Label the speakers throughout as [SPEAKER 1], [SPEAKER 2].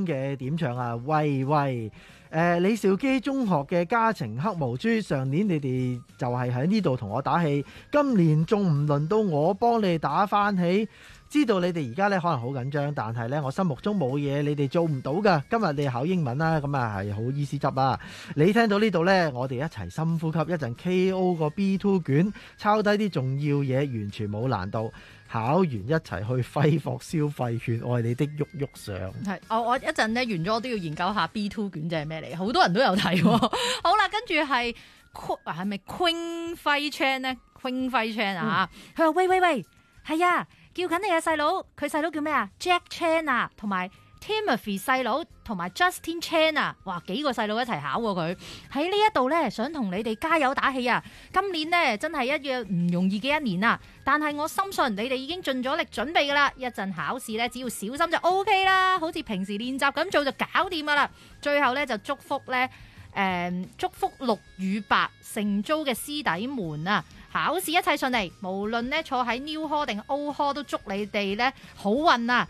[SPEAKER 1] 嘅點唱啊，喂喂，李兆基中學嘅家情黑毛豬，上年你哋就係喺呢度同我打氣，今年仲唔輪到我幫你打翻起？知道你哋而家咧可能好緊張，但係咧我心目中冇嘢你哋做唔到噶。今日你考英文啦，咁啊係好意思執啊！你聽到呢度呢，我哋一齊深呼吸，一陣 KO 個 B2 卷，抄低啲重要嘢，完全冇難度。考完一齊去揮霍消費券，愛你的喐喐相。
[SPEAKER 2] 係，我一陣咧完咗，我都要研究下 B2 卷即係咩嚟，好多人都有睇。好啦，跟住係咪 Queen 輝 Chan 呢 Queen 輝 Chan 啊，佢話喂，係啊，叫緊你嘅細佬，佢細佬叫咩啊 ？Jack Chan 啊，同埋 Timothy 細佬同埋 Justin Chan 啊，哇，幾個細佬一齊考喎佢。喺呢一度咧，想同你哋加油打氣啊！今年呢，真係一樣唔容易嘅一年啊！但係我深信你哋已經盡咗力準備噶啦，一陣考試咧，只要小心就 OK 啦，好似平時練習咁做就搞掂噶啦。最後咧就祝福陸與白成租嘅師弟們啊，考試一切順利，無論咧坐喺 New Hall 定 Old Hall 都祝你哋咧好運啊！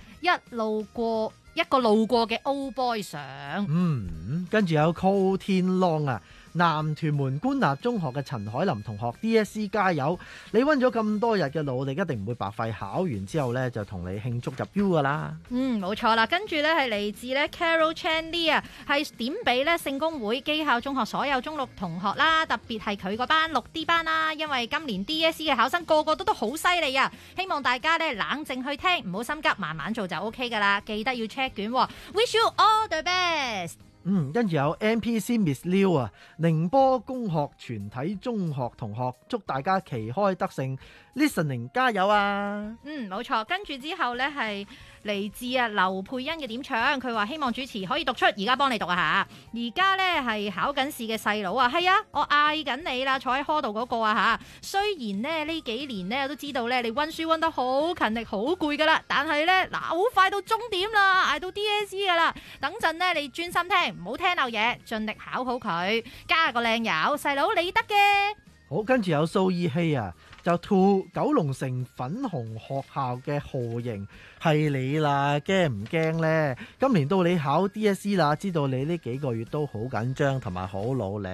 [SPEAKER 2] 一個路過嘅 Old Boy 上，
[SPEAKER 1] 跟住有 Call 天浪啊！南屯門官立中學嘅陳海琳同學 DSE 加油！你溫咗咁多日嘅努力，一定唔會白費。考完之後呢，就同你慶祝入 U 噶啦。
[SPEAKER 2] 冇錯啦。跟住呢係嚟自呢 Carol Chan Lee 啊，係點俾呢聖公會基校中學所有中六同學啦，特別係佢個班6D 班啦，因為今年 DSE 嘅考生個個都好犀利啊！希望大家呢冷靜去聽，唔好心急，慢慢做就 OK 噶啦。記得要 check 卷喎。Wish you all the best。
[SPEAKER 1] 跟住有 NPC Miss Liu 啊，寧波公學全體中學同學，祝大家旗開得勝 ，Listening 加油啊！
[SPEAKER 2] 冇錯，跟住之後呢係嚟自劉佩欣嘅點唱，佢話希望主持可以讀出，而家幫你讀啊嚇！而家呢係考緊試嘅細佬啊，係啊，我嗌緊你啦，坐喺科度嗰個啊嚇！雖然呢幾年呢我都知道呢你溫書溫得好勤力好攰噶啦，但係呢嗱好快到終點啦，捱到 DSE 噶啦，等陣呢你專心聽，唔好聽漏嘢，盡力考好佢，加個靚油，細佬你得嘅。
[SPEAKER 1] 好，跟住有蘇依希啊，就吐九龍城粉紅學校嘅號型係你啦，驚唔驚呢？今年到你考 DSE 啦，知道你呢幾個月都好緊張同埋好努力。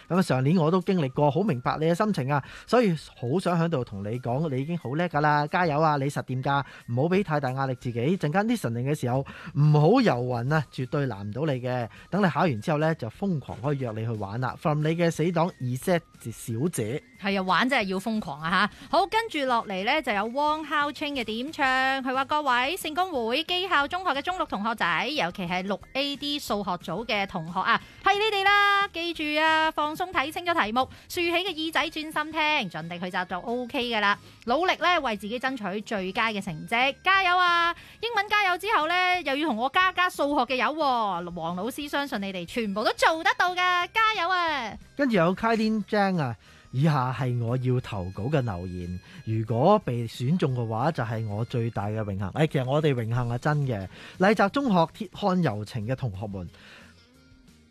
[SPEAKER 1] 咁上年我都經歷過，好明白你嘅心情啊，所以好想喺度同你講，你已經好叻噶啦，加油啊！你實掂噶，唔好俾太大壓力自己。陣間 listening 嘅時候唔好遊魂啊，絕對難唔到你嘅。等你考完之後呢，就瘋狂可以約你去玩啦。from 你嘅死黨 Z 小姐。
[SPEAKER 2] 係啊，玩真係要瘋狂啊吓！好，跟住落嚟呢，就有汪孝清嘅點唱，佢話各位聖公會基校中學嘅中六同學仔，尤其係6AD 數學組嘅同學啊，係你哋啦！記住啊，放鬆睇清咗題目，豎起個耳仔專心聽，盡力去習就 OK 噶啦！努力呢，為自己爭取最佳嘅成績，加油啊！英文加油之後呢，又要同我加數學嘅油喎，黃老師相信你哋全部都做得到噶，加油啊！
[SPEAKER 1] 跟住有 Kylie Jang 啊。以下係我要投稿嘅留言，如果被選中嘅話，就係我最大嘅榮幸。其實我哋榮幸係真嘅。麗澤中學鐵漢柔情嘅同學們，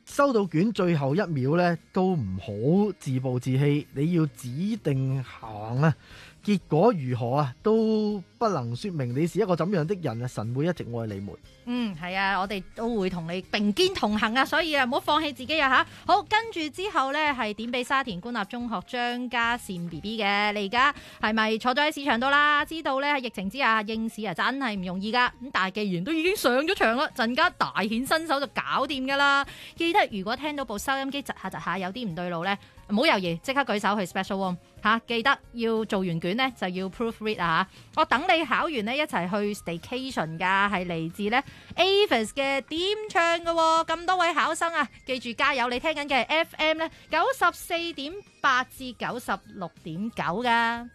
[SPEAKER 1] 收到卷最後一秒呢，都唔好自暴自棄，你要指定行啊！結果如何啊，都不能說明你是一個怎樣的人啊！神會一直愛你們。
[SPEAKER 2] 係啊，我哋都會同你並肩同行啊，所以啊，唔好放棄自己啊吓！好，跟住之後呢，係點俾沙田官立中學張家善 BB 嘅，你而家係咪坐咗喺市場度啦？知道呢，喺疫情之下應試啊真係唔容易噶，咁但係既然都已經上咗場啦，陣間大顯身手就搞掂噶啦！記得如果聽到部收音機窒下有啲唔對路呢，唔好猶豫，即刻舉手去 Special Room 吓！記得要做完卷呢，就要 proofread 啊吓！我等你考完呢，一齊去 staycation 噶，係嚟自呢 Avis 嘅點唱噶，咁多位考生啊，記住加油！你聽緊嘅係 FM 呢94.8至96.9噶。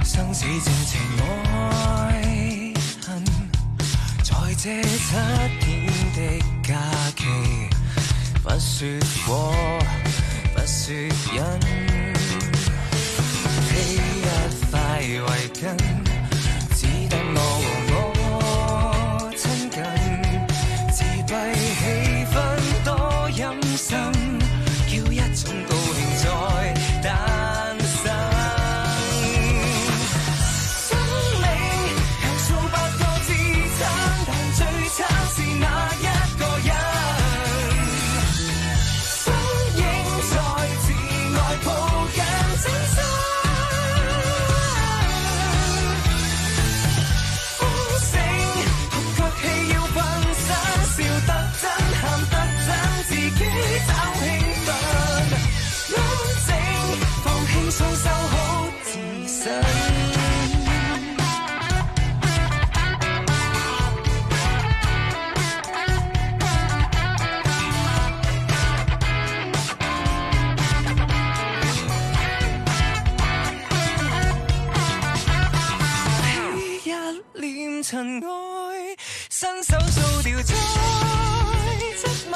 [SPEAKER 3] 生死正情愛恨，在這7天的假期，不說過，不雪人，披一塊圍巾，只得我和我親近，自閉氣氛多陰森，叫一種高興在誕生。生命有數百個自親，但最慘是那一個人，身影在自愛抱緊真心。風聲獨腳戲要分身，笑得真，喊得真，自己找興奮，安靜放輕鬆收好自身。一臉塵埃，伸手掃掉再質問，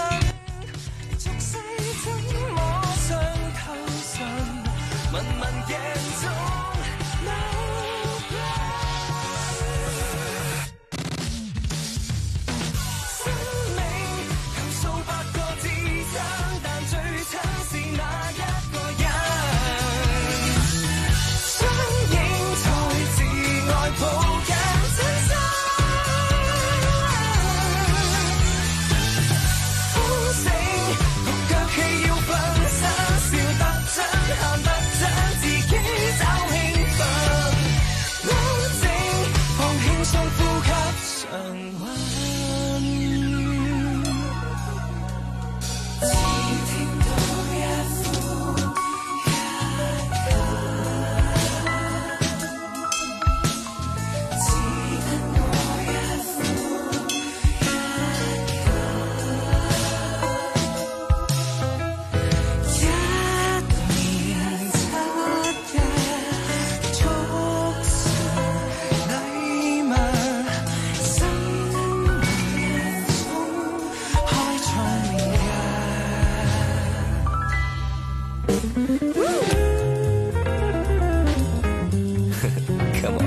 [SPEAKER 3] 俗世怎麼想透神？問問鏡中那生命有數百個自親，但最慘是那一個人，身影在自愛抱緊真心。風聲獨腳戲要分身，笑得真，喊得真，自己找興奮，安靜放輕鬆呼吸常溫。只聽到一呼一吸，只得我一呼一吸，一年七日促成禮物，新年中開創明日。Come on.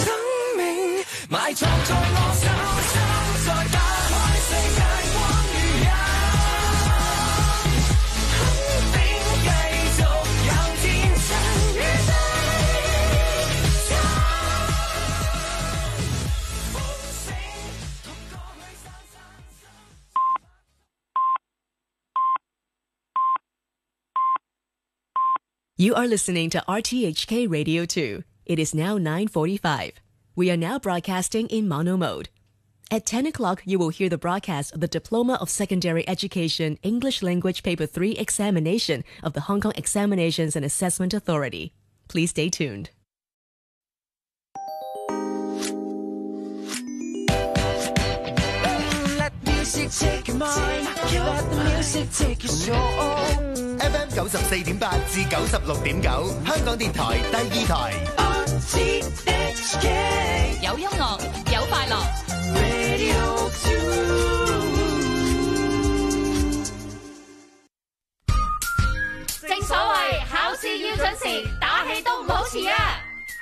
[SPEAKER 3] 生命埋藏在我手心，再打開世界光與陰，肯定繼續有天真與悲傷。風聲同過去散散散。
[SPEAKER 4] You are listening to RTHK Radio 2. It is now 9:45. We are now broadcasting in mono mode. At 10 o'clock, you will hear the broadcast of the Diploma of Secondary Education English Language Paper 3 examination of the Hong Kong Examinations and Assessment Authority. Please stay tuned.
[SPEAKER 3] Let music take your mind, let the music take your soul.
[SPEAKER 5] FM 94.8至96.9，香港電台第二台。
[SPEAKER 3] RTHK
[SPEAKER 2] 有音樂，有快樂。
[SPEAKER 3] Radio 2。
[SPEAKER 2] 正所謂考試要準時，打氣都唔好遲啊！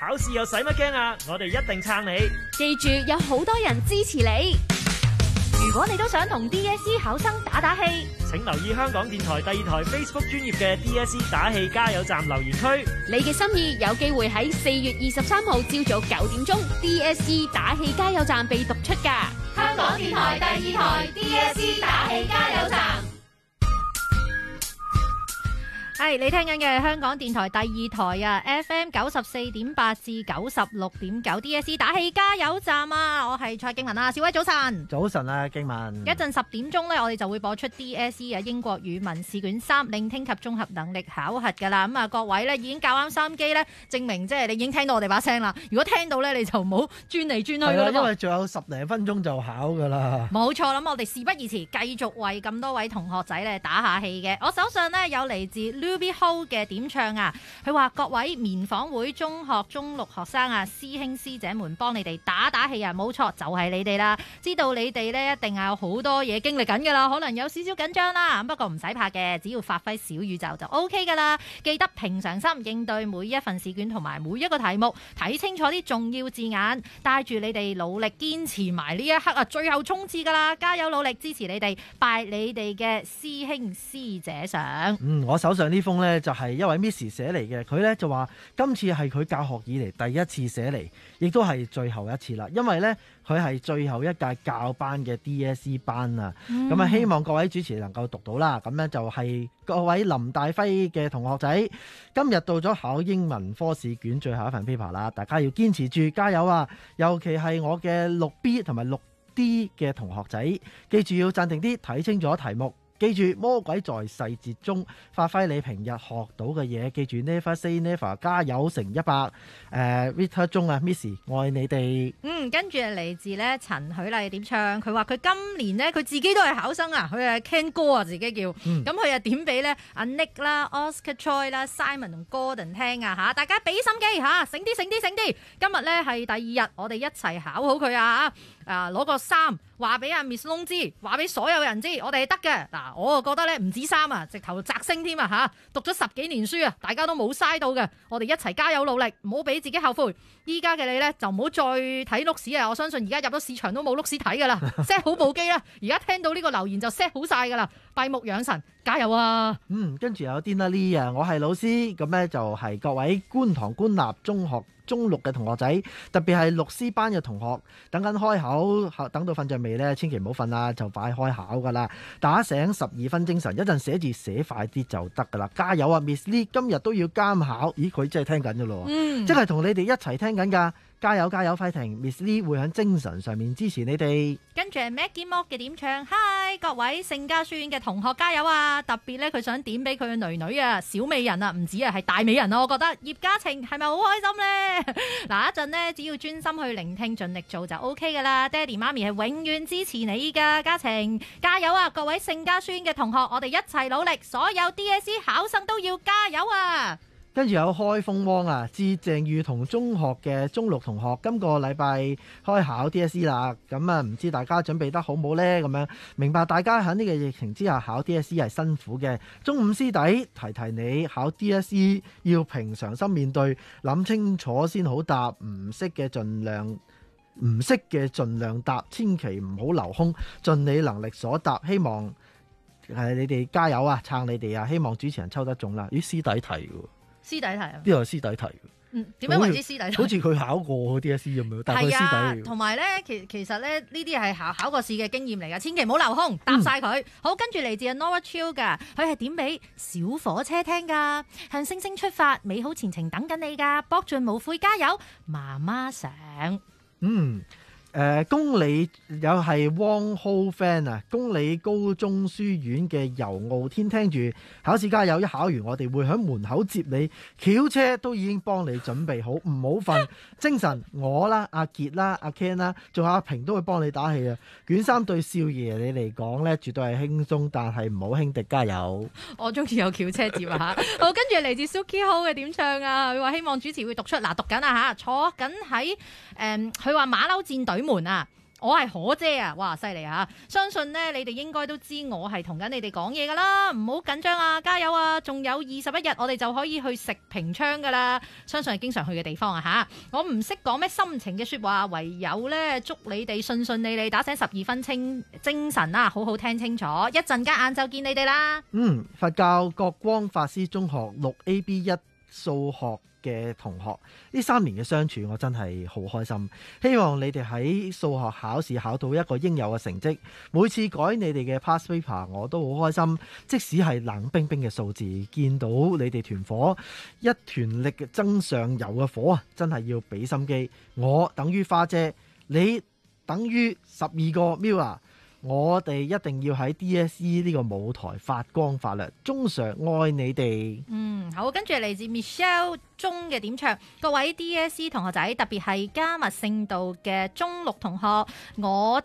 [SPEAKER 6] 考試又使乜驚啊？我哋一定撐你。
[SPEAKER 2] 記住，有好多人支持你。如果你都想同 DSE 考生打打氣，
[SPEAKER 6] 請留意香港電台第二台 Facebook 專頁嘅 DSE 打氣加油站留言區。
[SPEAKER 2] 你嘅心意有機會喺4月23號朝早9點鐘 DSE 打氣加油站被讀出㗎。香港電台第二台 DSE 打氣加油站。係你聽緊嘅香港電台第二台啊 ，FM 94.8至96.9 DSE 打氣加油站啊！我係蔡敬文啊，小威早晨。
[SPEAKER 1] 早晨啊，經文。
[SPEAKER 2] 一陣10點鐘咧，我哋就會播出 DSE 啊英國語文試卷3聆聽及綜合能力考核㗎啦。咁啊，各位咧已經校啱收音機咧，證明即係你已經聽到我哋把聲啦。如果聽到咧，你就唔好轉嚟轉去㗎啦。
[SPEAKER 1] 因為仲有10零分鐘就考㗎啦。
[SPEAKER 2] 冇錯，咁我哋事不宜遲，繼續為咁多位同學仔咧打下氣嘅。我手上咧有嚟自 Ruby Ho 嘅點唱啊，佢話各位棉紡會中學中六學生啊，師兄師姐們幫你哋打氣啊，冇錯就係你哋啦，知道你哋呢一定係有好多嘢經歷緊噶啦，可能有少少緊張啦，不過唔使怕嘅，只要發揮小宇宙就 OK 噶啦，記得平常心應對每一份試卷同埋每一個題目，睇清楚啲重要字眼，帶住你哋努力堅持埋呢一刻啊，最後衝刺噶啦，加油努力支持你哋，拜你哋嘅師兄師姐上。
[SPEAKER 1] 我手上呢封呢，就係一位 Miss 寫嚟嘅，佢呢就話今次係佢教學以嚟第一次寫嚟，亦都係最後一次啦，因為呢，佢係最後一屆教班嘅 DSE 班啊，咁啊希望各位主持能夠讀到啦，咁呢，就係各位林大輝嘅同學仔，今日到咗考英文科試卷最後一份 paper 啦，大家要堅持住，加油啊！尤其係我嘅6B 同埋6D 嘅同學仔，記住要鎮定啲，睇清楚題目。記住魔鬼在細節中，發揮你平日學到嘅嘢。記住 never say never， 加油成100。Rita 中啊 ，Miss 愛你哋。
[SPEAKER 2] 跟住嚟自咧陳許麗點唱，佢話佢今年呢，佢自己都係考生啊，佢係 Ken 哥啊自己叫，咁佢又點俾咧阿 Nick 啦、Oscar Choi 啦、Simon 同 Gordon 聽啊嚇，大家俾心機嚇，醒啲醒啲醒啲。今日咧係第2日，我哋一齊考好佢啊嚇，攞個3話俾阿 Miss Long 知，話俾所有人知，我哋係得嘅。嗱，我就覺得咧唔止3啊，直頭摘星添啊嚇！讀咗10幾年書啊，大家都冇嘥到嘅，我哋一齊加油努力，唔好俾自己後悔。依家嘅你咧就唔好再睇碌屎啊！我相信而家入咗市場都冇碌屎睇噶啦，set 好部機啦。而家聽到呢個留言就 set 好晒噶啦，閉目養神，加油啊！
[SPEAKER 1] 跟住有 Dina Lee 啊，我係老師，咁咧就係各位觀塘官立中學中6嘅同學仔，特別係6C 班嘅同學，等緊開考，等到瞓着未呢？千祈唔好瞓啦，就快開考噶啦！打醒12分精神，一陣寫字寫快啲就得噶啦，加油啊 Miss Lee， 今日都要監考，咦佢真係聽緊噶咯，即係同你哋一齊聽緊噶。加油加油 fighting，Miss Lee 會喺精神上面支持你哋。
[SPEAKER 2] 跟住係 Maggie Mo 嘅點唱 ，Hi 各位聖家書院嘅同學加油啊！特別咧佢想點俾佢嘅女女啊，小美人啊，唔止啊係大美人啊，我覺得葉嘉晴係咪好開心呢？嗱一陣呢，只要專心去聆聽，盡力做就 OK 噶啦。爹哋媽咪係永遠支持你噶，嘉晴加油啊！各位聖家書院嘅同學，我哋一齊努力，所有 DSE 考生都要加油啊！
[SPEAKER 1] 跟住有開風汪啊，致鄭裕彤中學嘅中6同學，今個禮拜開考 DSE 啦，咁啊唔知大家準備得好冇呢？咁樣明白大家喺呢個疫情之下考 DSE 係辛苦嘅，中5師弟提提你考 DSE 要平常心面對，諗清楚先好答，唔識嘅盡量答，千祈唔好留空，盡你能力所答，希望你哋加油啊，撐你哋啊，希望主持人抽得中啦，咦師弟提喎。
[SPEAKER 2] 師弟題啊？
[SPEAKER 1] 呢個係師弟題。
[SPEAKER 2] 點樣為之師弟題？
[SPEAKER 1] 好似佢考過 DSE 咁樣，但係佢師弟嚟嘅。
[SPEAKER 2] 同埋咧，其實咧呢啲係考過試嘅經驗嚟㗎，千祈唔好留空，答晒佢。好，跟住嚟自 Nora Chill 㗎，佢係點俾小火車聽㗎？向星星出發，美好前程等緊你㗎，搏盡無悔，加油！媽媽想。
[SPEAKER 1] 公理有係 Wong Ho Fan 啊，公理高中書院嘅游傲天聽住考試加油，一考完我哋會喺門口接你，轎車都已經幫你準備好，唔好瞓，精神我啦，阿傑啦，阿 Ken 啦，仲有阿平都會幫你打氣啊！卷3對少爺你嚟講呢，絕對係輕鬆，但係唔好輕敵，加油！我中意有轎車接啊嚇！好，跟住嚟自 Suki Ho 嘅點唱啊，佢話希望主持會讀出讀緊啊嚇，坐緊喺佢話馬騮戰隊門啊，我係可姐啊，哇犀利啊！相信呢，你哋應該都知我係同緊你哋講嘢噶啦，唔好緊張啊，加油啊！仲有21日，我哋就可以去食平昌噶啦，相信係經常去嘅地方啊吓！我唔識講咩深情嘅說話，唯有呢，祝你哋順順利利，打醒12分精神啊，好好聽清楚，一陣間晏晝見你哋啦。佛教國光法師中學6AB1數學嘅同學，呢3年嘅相處我真係好開心，希望你哋喺數學考試考到一個應有嘅成績，每次改你哋嘅 past paper 我都好開心，即使係冷冰冰嘅數字，見到你哋團火一團力爭上游嘅火啊，真係要俾心機。我等於花姐，你等於12個 Mila，我哋一定要喺 DSE 呢個舞台發光發亮，鍾 Sir 愛你哋。好，跟住嚟自 Michelle 中嘅點唱，各位 DSE 同學仔，特別係加密聖道嘅中6同學，我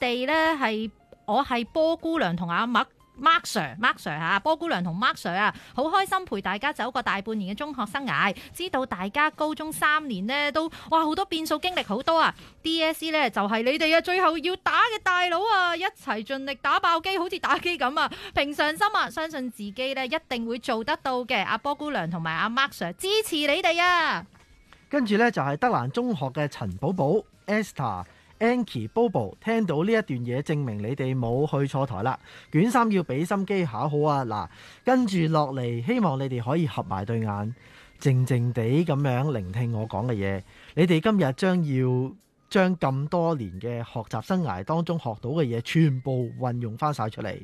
[SPEAKER 1] 係波姑娘同阿麥
[SPEAKER 2] Mark Sir 嚇，波姑娘同 Mark Sir 啊，好開心陪大家走過大半年嘅中學生涯，知道大家高中3年呢都哇好多變數，經歷好多啊 ！DSE 呢就係你哋嘅最後要打嘅大佬啊，一齊盡力打爆機，好似打機咁啊！平常心啊，相信自己呢一定會做得到嘅。阿波姑娘同埋阿 Mark Sir 支持你哋啊！
[SPEAKER 1] 跟住呢，就係德蘭中學嘅陳寶寶、Esther、Ankie、Bobo， 聽到呢一段嘢，證明你哋冇去錯台啦。卷3要俾心機考好啊！嗱，跟住落嚟，希望你哋可以合埋對眼，靜靜地咁樣聆聽我講嘅嘢。你哋今日將咁多年嘅學習生涯當中學到嘅嘢，全部運用翻晒出嚟。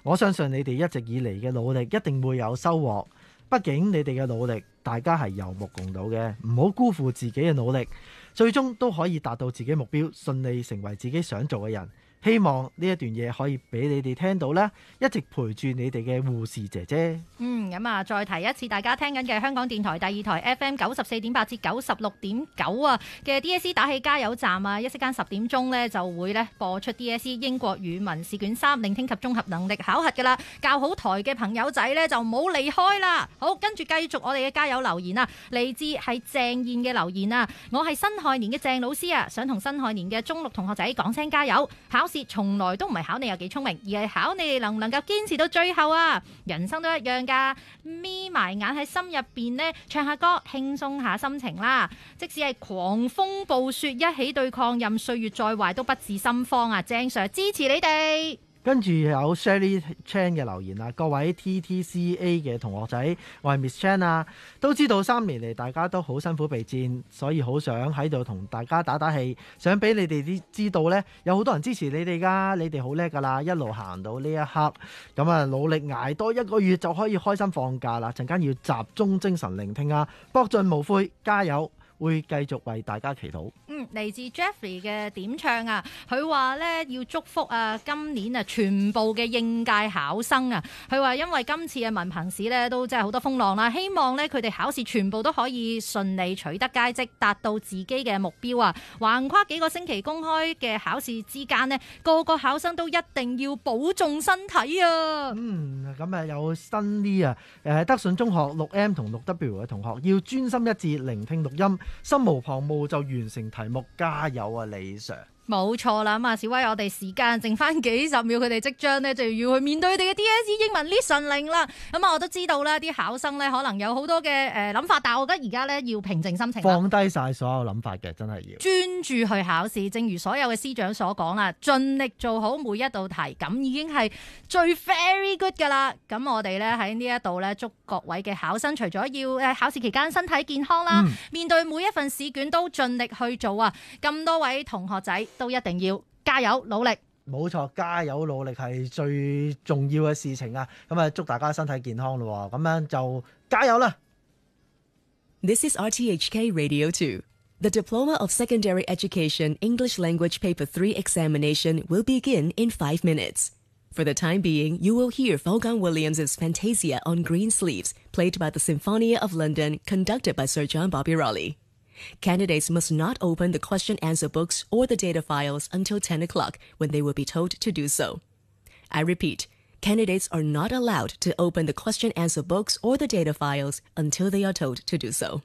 [SPEAKER 1] 我相信你哋一直以嚟嘅努力一定會有收穫。畢竟你哋嘅努力，大家係有目共睹嘅，唔好辜負自己嘅努力，最終都可以達到自己目標，順利成為自己想做嘅人。希望呢一段嘢可以俾你哋聽到啦，一直陪住你哋嘅護士姐姐。
[SPEAKER 2] 咁啊，再提一次，大家聽緊嘅香港電台第2台 FM 94.8至96.9啊嘅 DSE 打氣加油站啊，一息間10點鐘呢就會呢播出 DSE 英國語文試卷3聆聽及綜合能力考核噶啦，校好台嘅朋友仔呢就唔好離開啦。好，跟住繼續我哋嘅加油留言啊，嚟自係鄭燕嘅留言啊，我係辛亥年嘅鄭老師啊，想同辛亥年嘅中6同學仔講聲加油，考試從來都唔係考你有幾聰明，而係考你哋能唔能夠堅持到最後啊！人生都一樣噶，眯埋眼喺心入邊呢，唱下歌，輕鬆下心情啦。即使係狂風暴雪一起對抗，任歲月再壞都不致心慌啊！鄭 Sir 支持你哋。
[SPEAKER 1] 跟住有 Shelly Chan 嘅留言啊，各位 TTCA 嘅同學仔，我係 Miss Chan 啊，都知道3年嚟大家都好辛苦備戰，所以好想喺度同大家打打氣，想俾你哋知道呢，有好多人支持你哋噶，你哋好叻噶啦，一路行到呢一刻，咁啊努力捱多1個月就可以開心放假啦，陣間要集中精神聆聽啊，搏盡無悔，加油！會繼續為大家祈禱。
[SPEAKER 2] 嚟自 Jeffrey 嘅點唱啊，佢話咧要祝福啊今年啊全部嘅應屆考生啊，佢話因為今次嘅文憑試咧都真係好多風浪啦，希望咧佢哋考試全部都可以順利取得佳績，達到自己嘅目標啊！橫跨幾個星期公開嘅考試之間呢，個個考生都一定要保重身體啊！
[SPEAKER 1] 咁啊有新啲啊，德信中學6M 同6W 嘅同學要專心一致聆聽錄音，心無旁騖就完成題目，加油啊李 Sir！
[SPEAKER 2] 冇錯啦，咁啊，小威，我哋時間剩翻幾十秒，佢哋即將呢就要去面對佢哋嘅 DSE 英文 listening 啦。咁啊，我都知道啦，啲考生呢可能有好多嘅諗法，但係我覺得而家呢要平靜心情，
[SPEAKER 1] 放低晒所有諗法嘅，真係要
[SPEAKER 2] 專注去考試。正如所有嘅師長所講啦，盡力做好每一道題，咁已經係最 very good 噶啦。咁我哋呢喺呢一度呢，祝各位嘅考生除咗要考試期間身體健康啦，面對每一份試卷都盡力去做啊！咁多位同學仔都一定要加油努力。
[SPEAKER 1] 冇錯，加油努力係最重要嘅事情啊！咁啊，祝大家身體健康咯，咁樣就加油啦！
[SPEAKER 4] This is RTHK Radio 2. The Diploma of Secondary Education English Language Paper 3 examination will begin in 5 minutes. For the time being, you will hear Vaughan Williams' Fantasia on Green Sleeves, played by the Sinfonia of London, conducted by Sir John Bobby Raleigh. Candidates must not open the question-answer books or the data files until 10 o'clock, when they will be told to do so. I repeat, candidates are not allowed to open the question-answer books or the data files until they are told to do so.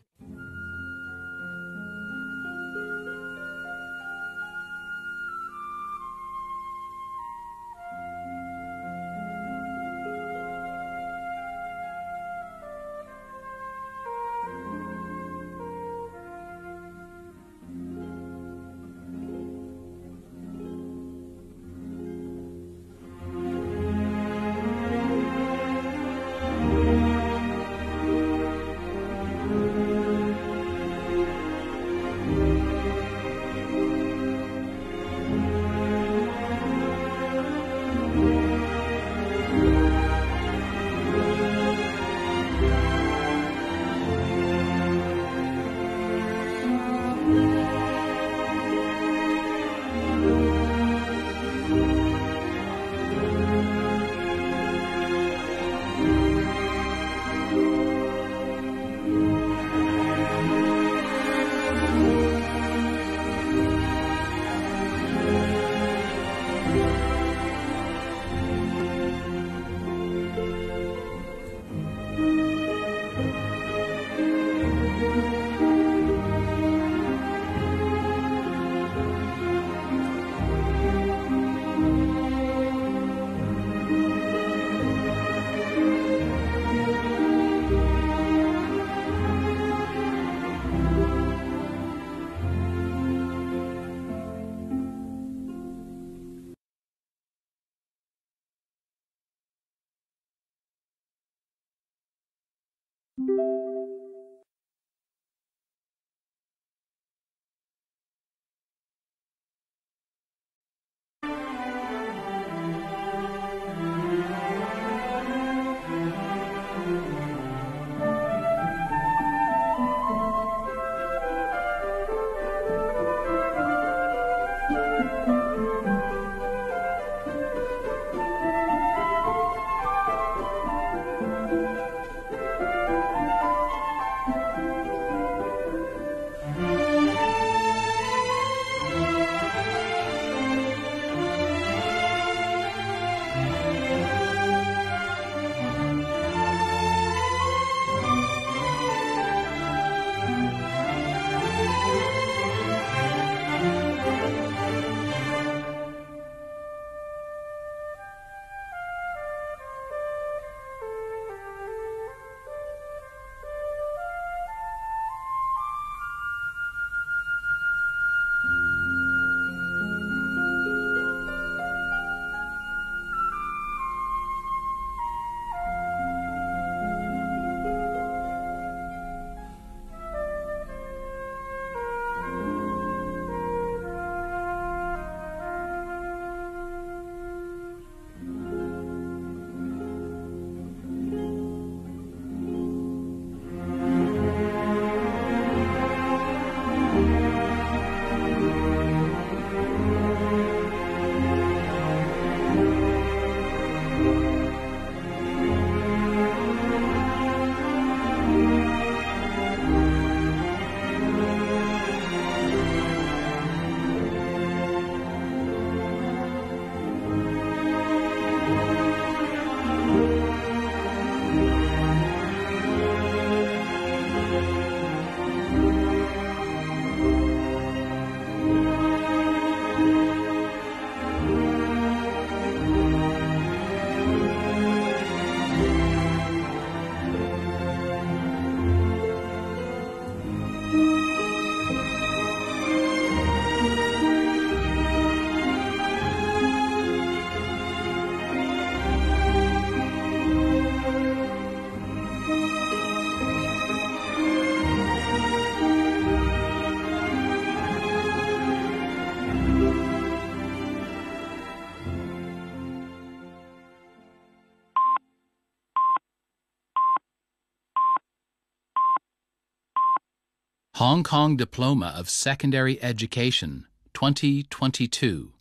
[SPEAKER 7] Hong Kong Diploma of Secondary Education, 2022.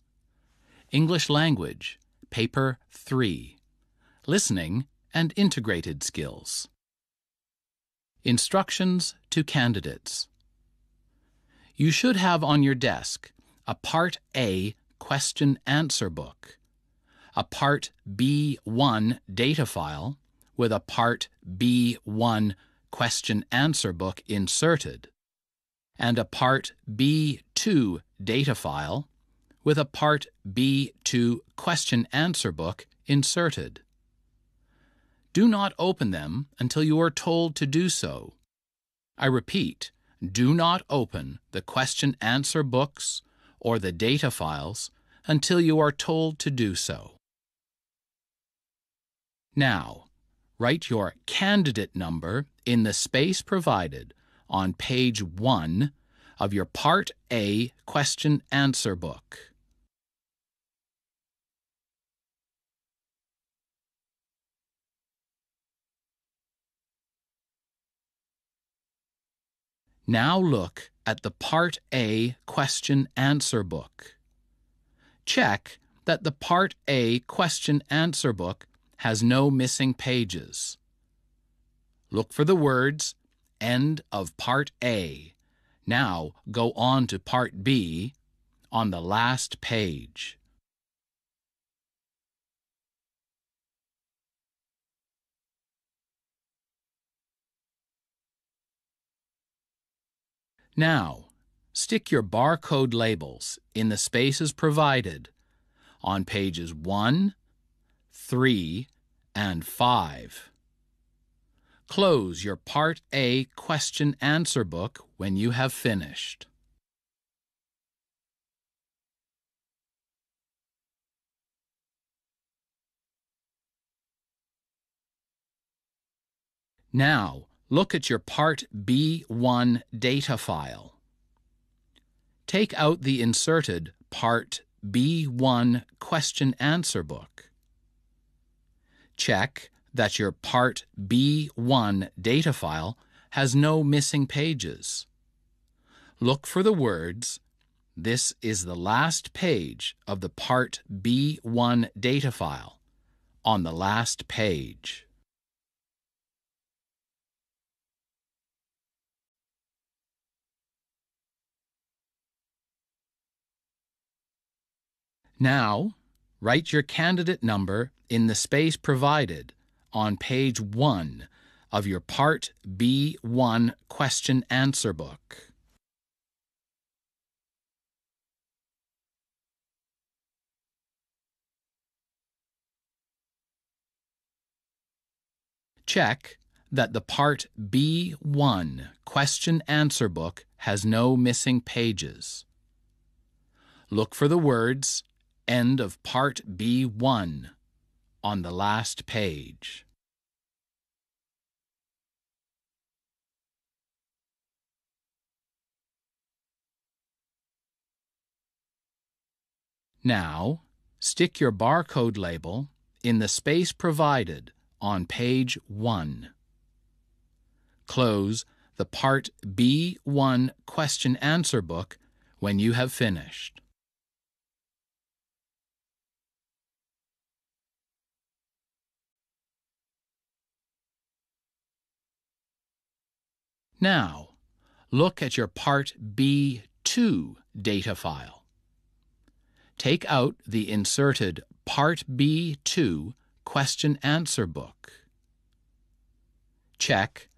[SPEAKER 7] English Language, Paper 3. Listening and Integrated Skills. Instructions to Candidates. You should have on your desk a Part A question-answer book, a Part B1 data file with a Part B1 question-answer book inserted, and a Part B2 data file with a Part B2 question-answer book inserted. Do not open them until you are told to do so. I repeat, do not open the question-answer books or the data files until you are told to do so. Now, write your candidate number in the space provided on page 1 of your Part A question-answer book. Now look at the Part A question-answer book. Check that the Part A question-answer book has no missing pages. Look for the words, End of Part A. Now go on to Part B on the last page. Now, stick your barcode labels in the spaces provided on pages 1, 3, and 5. Close your Part A question-answer book when you have finished. Now, look at your Part B1 data file. Take out the inserted Part B1 question-answer book. Check that your Part B1 data file has no missing pages. Look for the words, "This is the last page of the Part B1 data file," on the last page. Now, write your candidate number in the space provided on page 1 of your Part B1 question-answer book. Check that the Part B1 question-answer book has no missing pages. Look for the words, "End of Part B1," on the last page. Now, stick your barcode label in the space provided on page 1. Close the Part B1 question-answer book when you have finished. Now, look at your Part B2 data file. Take out the inserted Part B2 question-answer book. Check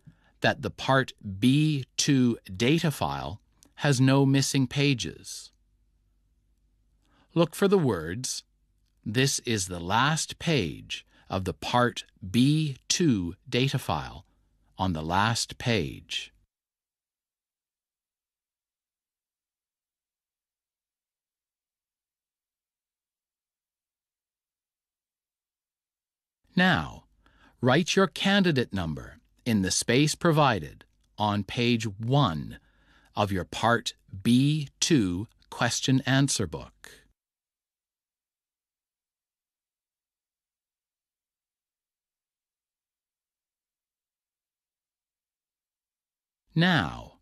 [SPEAKER 7] that the Part B2 data file has no missing pages. Look for the words, "This is the last page of the Part B2 data file," on the last page. Now, write your candidate number in the space provided on page 1 of your Part B2 question-answer book. Now,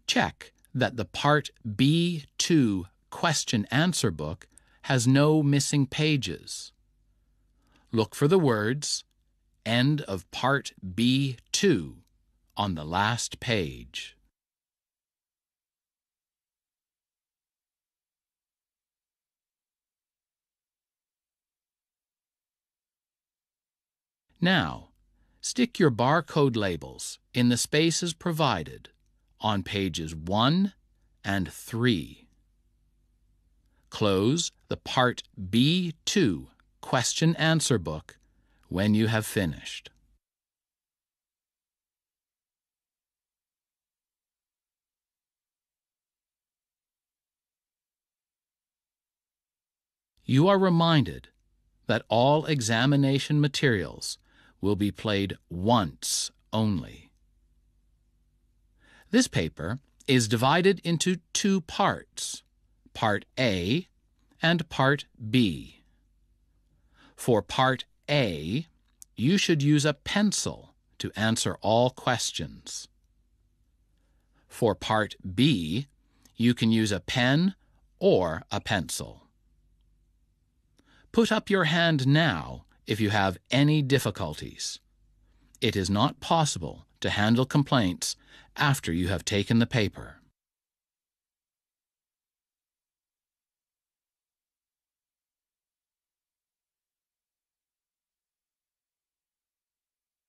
[SPEAKER 7] check that the Part B2 question-answer book has no missing pages. Look for the words, "End of Part B2," on the last page. Now, stick your barcode labels in the spaces provided on pages 1 and 3. Close the Part B2 question-answer book when you have finished. You are reminded that all examination materials will be played once only. This paper is divided into 2 parts, Part A and Part B. For Part A, you should use a pencil to answer all questions. For Part B, you can use a pen or a pencil. Put up your hand now if you have any difficulties. It is not possible to handle complaints after you have taken the paper.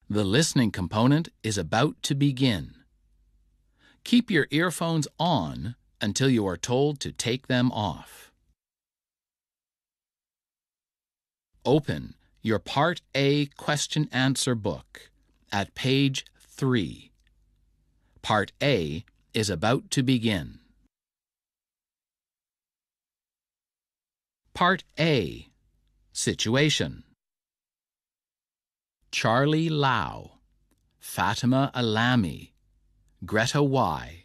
[SPEAKER 7] The listening component is about to begin. Keep your earphones on until you are told to take them off. Open your Part A question-answer book at page 3. Part A is about to begin. Part A. Situation. Charlie Lau, Fatima Alami, Greta Y,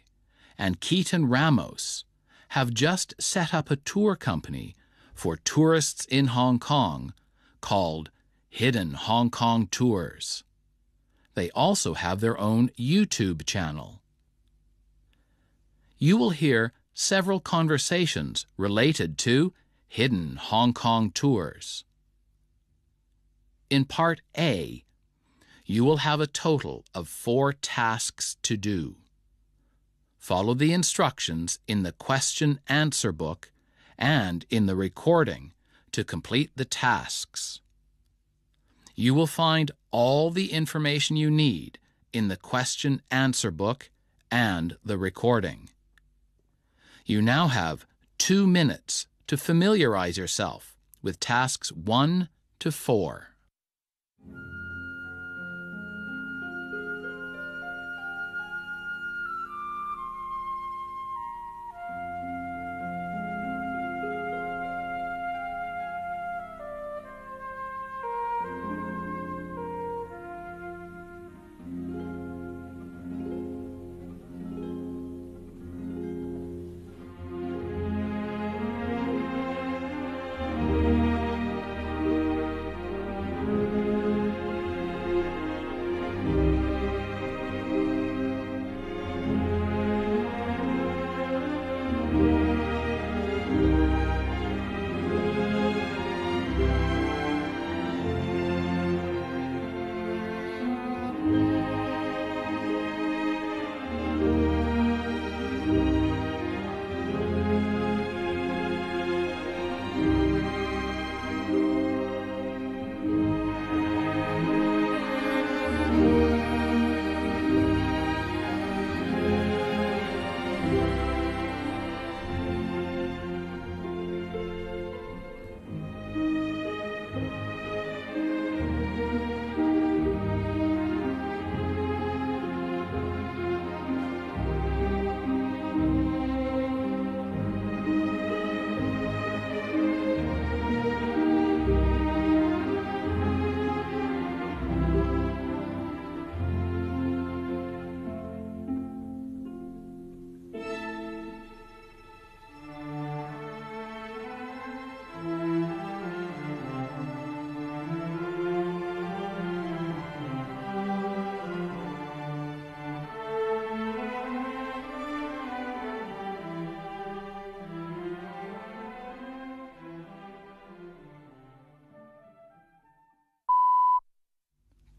[SPEAKER 7] and Keaton Ramos have just set up a tour company for tourists in Hong Kong called Hidden Hong Kong Tours. They also have their own YouTube channel. You will hear several conversations related to Hidden Hong Kong Tours. In Part A, you will have a total of 4 tasks to do. Follow the instructions in the question-answer book and in the recording to complete the tasks. You will find all the information you need in the question-answer book and the recording. You now have 2 minutes to familiarize yourself with tasks 1 to 4.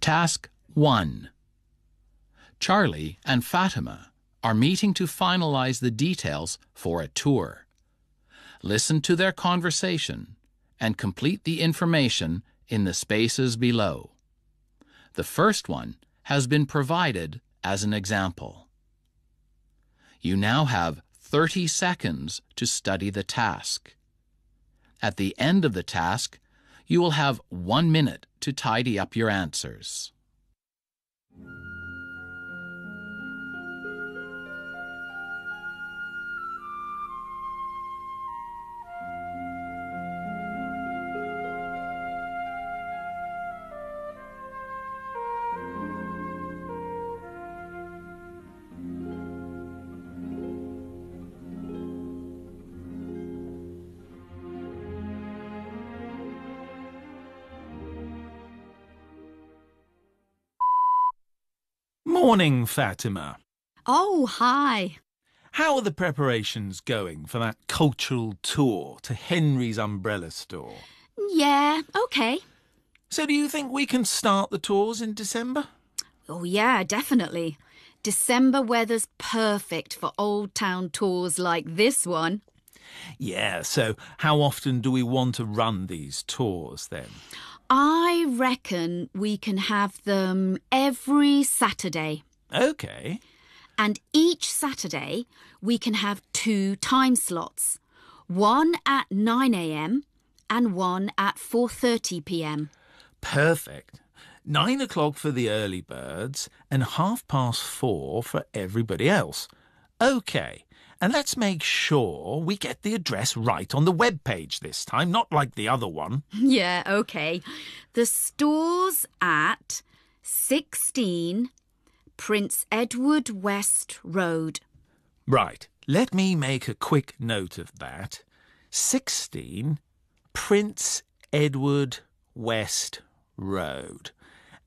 [SPEAKER 7] Task 1. Charlie and Fatima are meeting to finalize the details for a tour. Listen to their conversation and complete the information in the spaces below. The first one has been provided as an example. You now have 30 seconds to study the task. At the end of the task, you will have 1 minute to tidy up your answers.
[SPEAKER 8] Morning, Fatima.
[SPEAKER 2] Oh, hi.
[SPEAKER 8] How are the preparations going for that cultural tour to Henry's umbrella store?
[SPEAKER 9] Yeah, okay.
[SPEAKER 8] So do you think we can start the tours in December?
[SPEAKER 9] Oh, yeah, definitely. December weather's perfect for Old Town tours like this one.
[SPEAKER 8] Yeah, so how often do we want to run these tours then?
[SPEAKER 9] I reckon we can have them every Saturday.
[SPEAKER 8] OK.
[SPEAKER 9] And each Saturday we can have 2 time slots. One at 9 a.m. and one at 4:30 p.m.
[SPEAKER 8] Perfect. 9 o'clock for the early birds and 4:30 for everybody else. OK. And let's make sure we get the address right on the web page this time, not like the other one.
[SPEAKER 9] Yeah, OK. The store's at 16 Prince Edward West Road.
[SPEAKER 8] Right. Let me make a quick note of that. 16 Prince Edward West Road.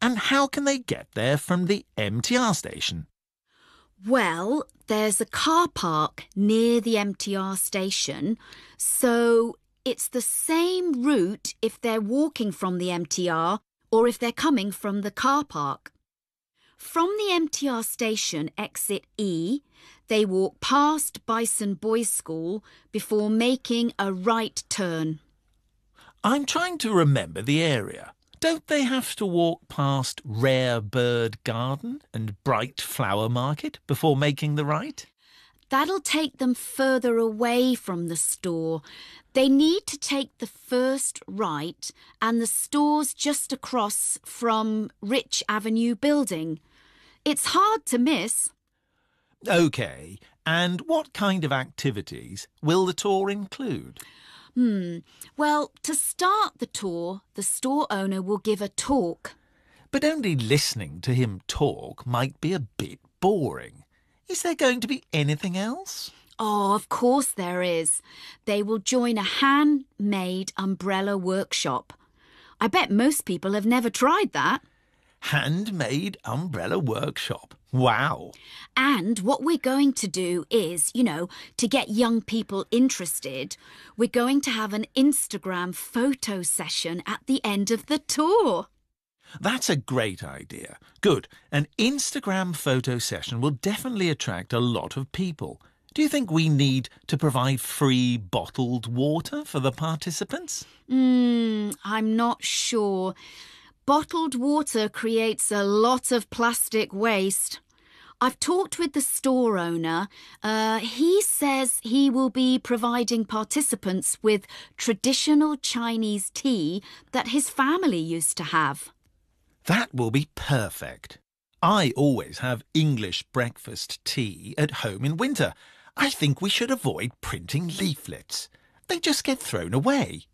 [SPEAKER 8] And how can they get there from the MTR station?
[SPEAKER 9] Well, there's a car park near the MTR station, so it's the same route if they're walking from the MTR or if they're coming from the car park. From the MTR station, exit E, they walk past Bison Boys School before making a right turn.
[SPEAKER 8] I'm trying to remember the area. Don't they have to walk past Rare Bird Garden and Bright Flower Market before making the right?
[SPEAKER 9] That'll take them further away from the store. They need to take the first right, and the store's just across from Rich Avenue Building. It's hard to miss.
[SPEAKER 8] OK, and what kind of activities will the tour include?
[SPEAKER 9] Well, to start the tour, the store owner will give a talk.
[SPEAKER 8] But only listening to him talk might be a bit boring. Is there going to be anything else?
[SPEAKER 9] Oh, of course there is. They will join a handmade umbrella workshop. I bet most people have never tried that.
[SPEAKER 8] Handmade umbrella workshop. Wow.
[SPEAKER 9] And what we're going to do is, to get young people interested, we're going to have an Instagram photo session at the end of the tour.
[SPEAKER 8] That's a great idea. Good. An Instagram photo session will definitely attract a lot of people. Do you think we need to provide free bottled water for the participants?
[SPEAKER 9] I'm not sure. Bottled water creates a lot of plastic waste. I've talked with the store owner. He says he will be providing participants with traditional Chinese tea that his family used to have.
[SPEAKER 8] That will be perfect. I always have English breakfast tea at home in winter. I think we should avoid printing leaflets. They just get thrown away.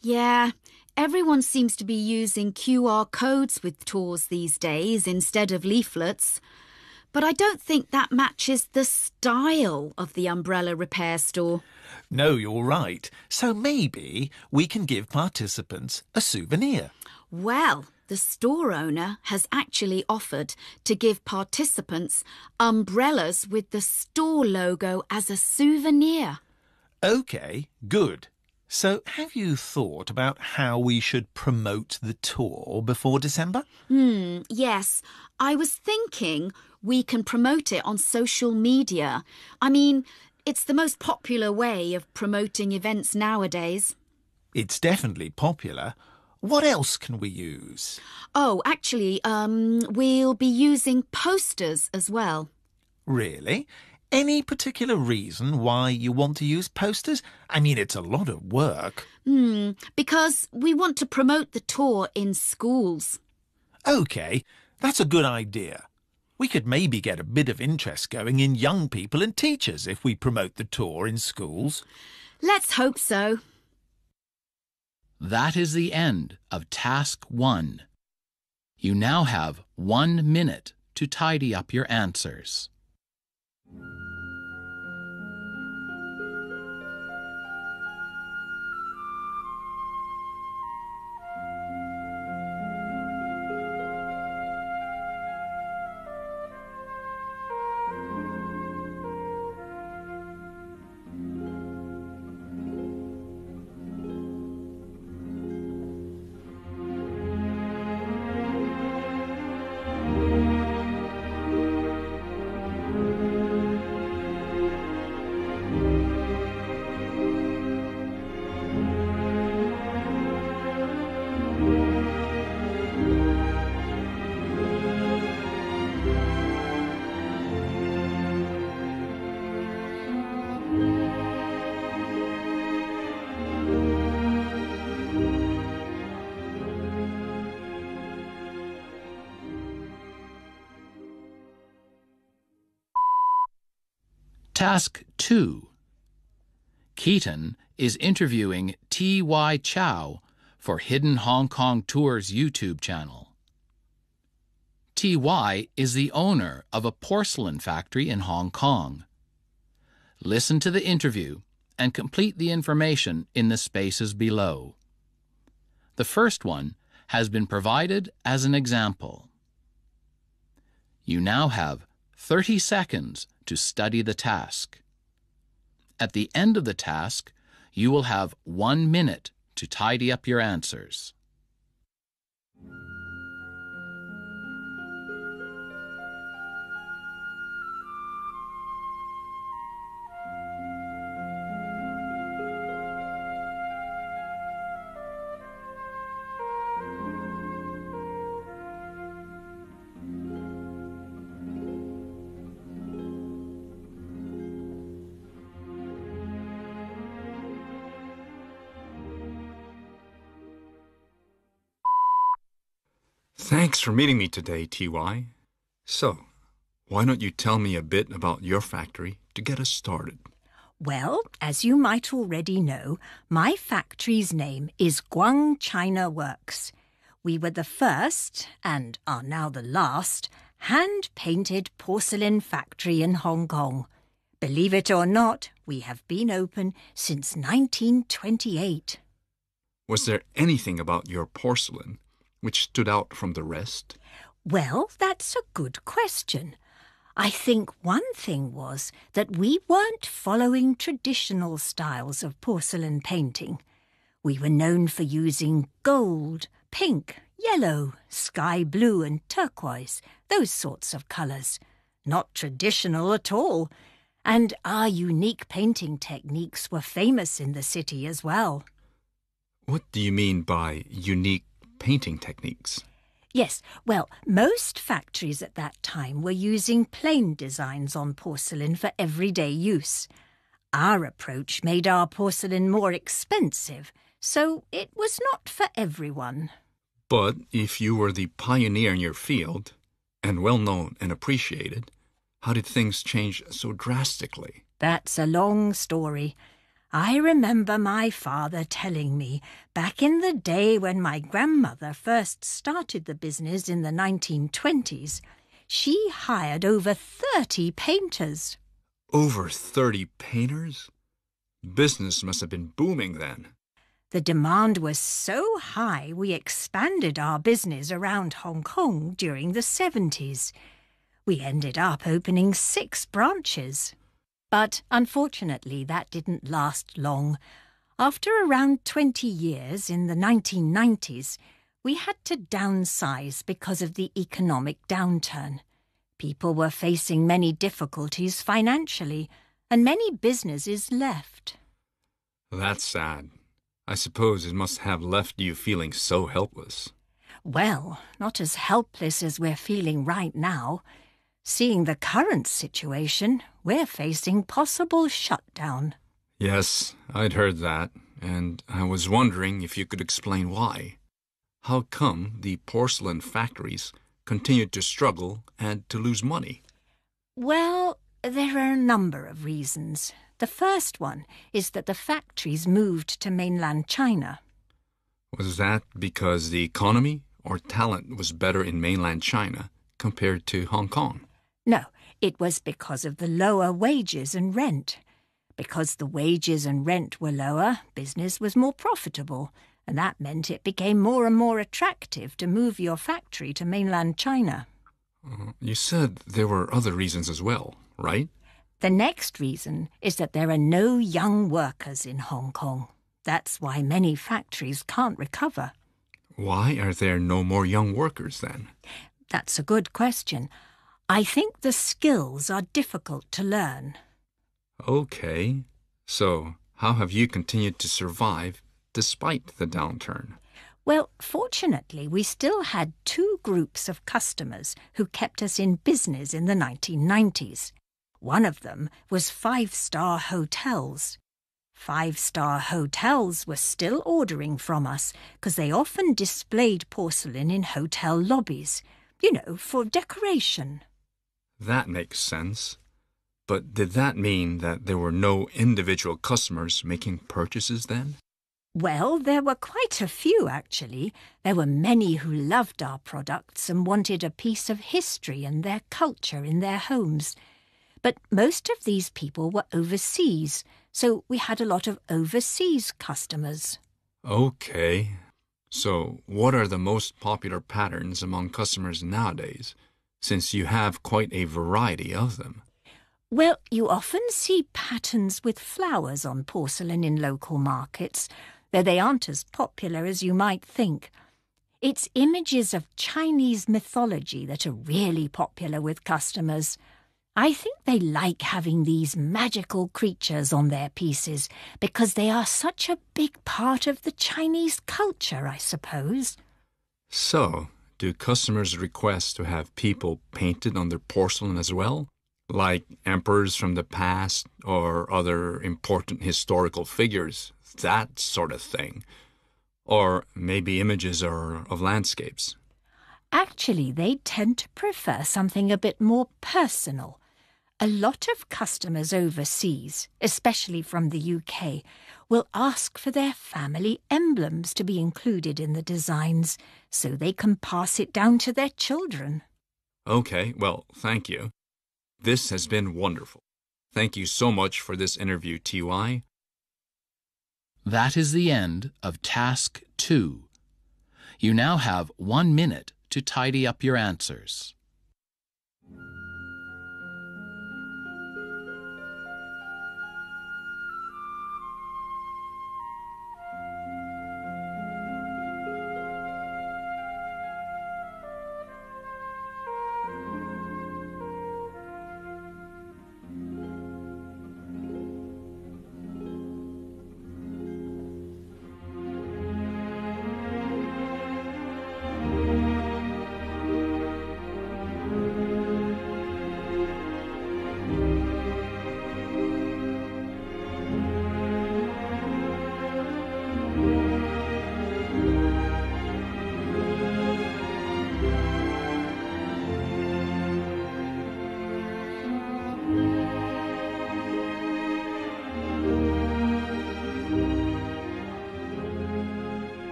[SPEAKER 9] Yeah. Everyone seems to be using QR codes with tours these days instead of leaflets. But I don't think that matches the style of the umbrella repair store.
[SPEAKER 8] No, you're right. So maybe we can give participants a souvenir.
[SPEAKER 9] Well, the store owner has actually offered to give participants umbrellas with the store logo as a souvenir.
[SPEAKER 8] OK, good. So have you thought about how we should promote the tour before December?
[SPEAKER 9] Yes. I was thinking we can promote it on social media. I mean, it's the most popular way of promoting events nowadays.
[SPEAKER 8] It's definitely popular. What else can we use?
[SPEAKER 9] Oh, actually, we'll be using posters as well.
[SPEAKER 8] Really? Any particular reason why you want to use posters? I mean, it's a lot of work.
[SPEAKER 9] Because we want to promote the tour in schools.
[SPEAKER 8] OK, that's a good idea. We could maybe get a bit of interest going in young people and teachers if we promote the tour in schools.
[SPEAKER 9] Let's hope so.
[SPEAKER 7] That is the end of Task 1. You now have 1 minute to tidy up your answers. Task 2. Keaton is interviewing T.Y. Chow for Hidden Hong Kong Tours YouTube channel. TY is the owner of a porcelain factory in Hong Kong. Listen to the interview and complete the information in the spaces below. The first one has been provided as an example. You now have 30 seconds to study the task. At the end of the task, you will have 1 minute to tidy up your answers.
[SPEAKER 10] Thanks for meeting me today, TY. So, why don't you tell me a bit about your factory to get us started?
[SPEAKER 11] Well, as you might already know, my factory's name is Guang China Works. We were the first, and are now the last, hand-painted porcelain factory in Hong Kong. Believe it or not, we have been open since 1928.
[SPEAKER 10] Was there anything about your porcelain which stood out from the rest?
[SPEAKER 11] Well, that's a good question. I think one thing was that we weren't following traditional styles of porcelain painting. We were known for using gold, pink, yellow, sky blue and turquoise, those sorts of colours. Not traditional at all. And our unique painting techniques were famous in the city as well.
[SPEAKER 10] What do you mean by unique painting techniques?
[SPEAKER 11] Yes, well, most factories at that time were using plain designs on porcelain for everyday use. Our approach made our porcelain more expensive, so it was not for everyone.
[SPEAKER 10] But if you were the pioneer in your field, and well known and appreciated, how did things change so drastically?
[SPEAKER 11] That's a long story. I remember my father telling me back in the day when my grandmother first started the business in the 1920s, she hired over 30 painters.
[SPEAKER 10] Over 30 painters? Business must have been booming then.
[SPEAKER 11] The demand was so high we expanded our business around Hong Kong during the 70s. We ended up opening 6 branches. But unfortunately, that didn't last long. After around 20 years in the 1990s, we had to downsize because of the economic downturn. People were facing many difficulties financially, and many businesses left.
[SPEAKER 10] That's sad. I suppose it must have left you feeling so helpless.
[SPEAKER 11] Well, not as helpless as we're feeling right now. Seeing the current situation, we're facing possible shutdown.
[SPEAKER 10] Yes, I'd heard that, and I was wondering if you could explain why. How come the porcelain factories continued to struggle and to lose money?
[SPEAKER 11] Well, there are a number of reasons. The first one is that the factories moved to mainland China.
[SPEAKER 10] Was that because the economy or talent was better in mainland China compared to Hong Kong?
[SPEAKER 11] No, it was because of the lower wages and rent. Because the wages and rent were lower, business was more profitable, and that meant it became more and more attractive to move your factory to mainland China.
[SPEAKER 10] You said there were other reasons as well, right?
[SPEAKER 11] The next reason is that there are no young workers in Hong Kong. That's why many factories can't recover.
[SPEAKER 10] Why are there no more young workers then?
[SPEAKER 11] That's a good question. I think the skills are difficult to learn.
[SPEAKER 10] Okay. So, how have you continued to survive despite the downturn?
[SPEAKER 11] Well, fortunately, we still had 2 groups of customers who kept us in business in the 1990s. One of them was 5-star hotels. 5-star hotels were still ordering from us because they often displayed porcelain in hotel lobbies, for decoration.
[SPEAKER 10] That makes sense. But did that mean that there were no individual customers making purchases then?
[SPEAKER 11] Well, there were quite a few, actually. There were many who loved our products and wanted a piece of history and their culture in their homes. But most of these people were overseas, so we had a lot of overseas customers.
[SPEAKER 10] Okay. So, what are the most popular patterns among customers nowadays, since you have quite a variety of them?
[SPEAKER 11] Well, you often see patterns with flowers on porcelain in local markets, though they aren't as popular as you might think. It's images of Chinese mythology that are really popular with customers. I think they like having these magical creatures on their pieces because they are such a big part of the Chinese culture, I suppose.
[SPEAKER 10] So, do customers request to have people painted on their porcelain as well? Like emperors from the past or other important historical figures, that sort of thing. Or maybe images of landscapes.
[SPEAKER 11] Actually, they tend to prefer something a bit more personal. A lot of customers overseas, especially from the UK, will ask for their family emblems to be included in the designs so they can pass it down to their children.
[SPEAKER 10] Okay, well, thank you. This has been wonderful. Thank you so much for this interview, TY.
[SPEAKER 7] That is the end of Task 2. You now have 1 minute to tidy up your answers.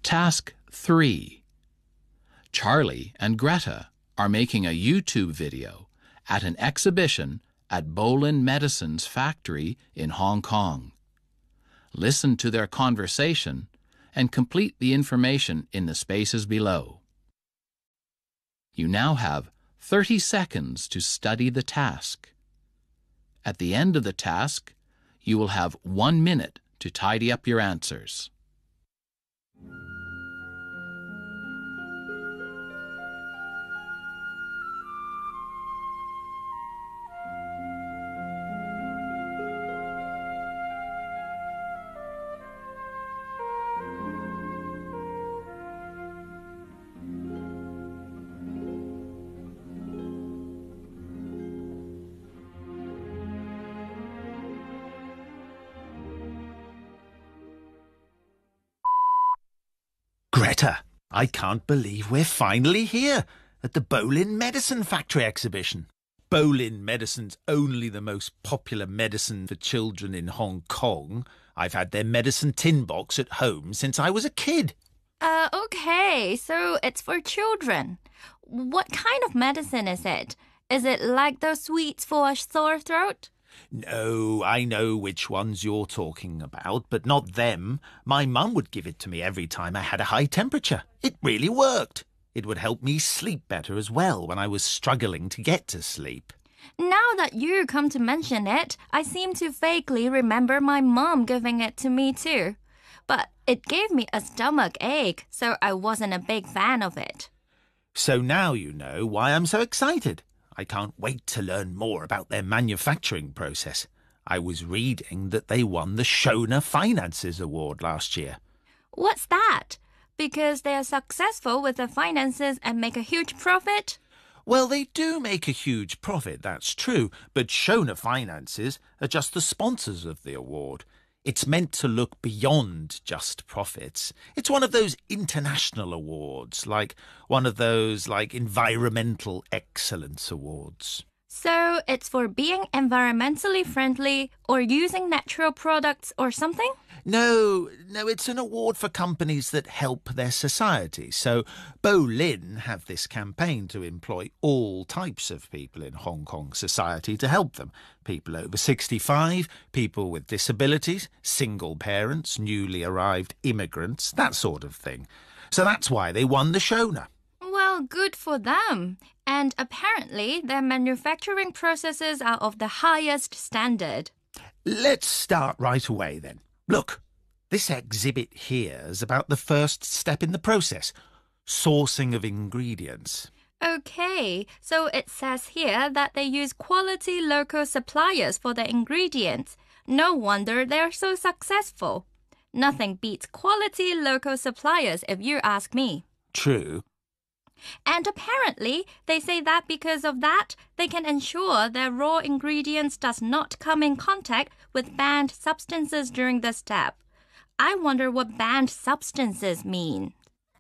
[SPEAKER 7] Task 3. Charlie and Greta are making a YouTube video at an exhibition at Bolin Medicine's factory in Hong Kong. Listen to their conversation and complete the information in the spaces below. You now have 30 seconds to study the task. At the end of the task, you will have 1 minute to tidy up your answers.
[SPEAKER 8] Greta, I can't believe we're finally here at the Bolin Medicine Factory exhibition. Bolin Medicine's only the most popular medicine for children in Hong Kong. I've had their medicine tin box at home since I was a kid.
[SPEAKER 12] Okay, so it's for children. What kind of medicine is it? Is it like those sweets for a sore throat?
[SPEAKER 8] No, I know which ones you're talking about, but not them. My mum would give it to me every time I had a high temperature. It really worked. It would help me sleep better as well when I was struggling to get to sleep.
[SPEAKER 12] Now that you come to mention it, I seem to vaguely remember my mum giving it to me too. But it gave me a stomach ache, so I wasn't a big fan of it.
[SPEAKER 8] So now you know why I'm so excited. I can't wait to learn more about their manufacturing process. I was reading that they won the Shona Finances Award last year.
[SPEAKER 12] What's that? Because they are successful with the finances and make a huge profit?
[SPEAKER 8] Well, they do make a huge profit, that's true, but Shona Finances are just the sponsors of the award. It's meant to look beyond just profits. It's one of those international awards, like one of those environmental excellence awards.
[SPEAKER 12] So it's for being environmentally friendly or using natural products or something?
[SPEAKER 8] No, it's an award for companies that help their society. So Bolin have this campaign to employ all types of people in Hong Kong society to help them. People over 65, people with disabilities, single parents, newly arrived immigrants, that sort of thing. So that's why they won the Shona.
[SPEAKER 12] Well, good for them. And apparently their manufacturing processes are of the highest standard.
[SPEAKER 8] Let's start right away then. Look, this exhibit here is about the first step in the process, sourcing of ingredients.
[SPEAKER 12] Okay, so it says here that they use quality local suppliers for their ingredients. No wonder they're so successful. Nothing beats quality local suppliers if you ask me.
[SPEAKER 8] True.
[SPEAKER 12] And apparently, they say that because of that, they can ensure their raw ingredients does not come in contact with banned substances during the step. I wonder what banned substances mean.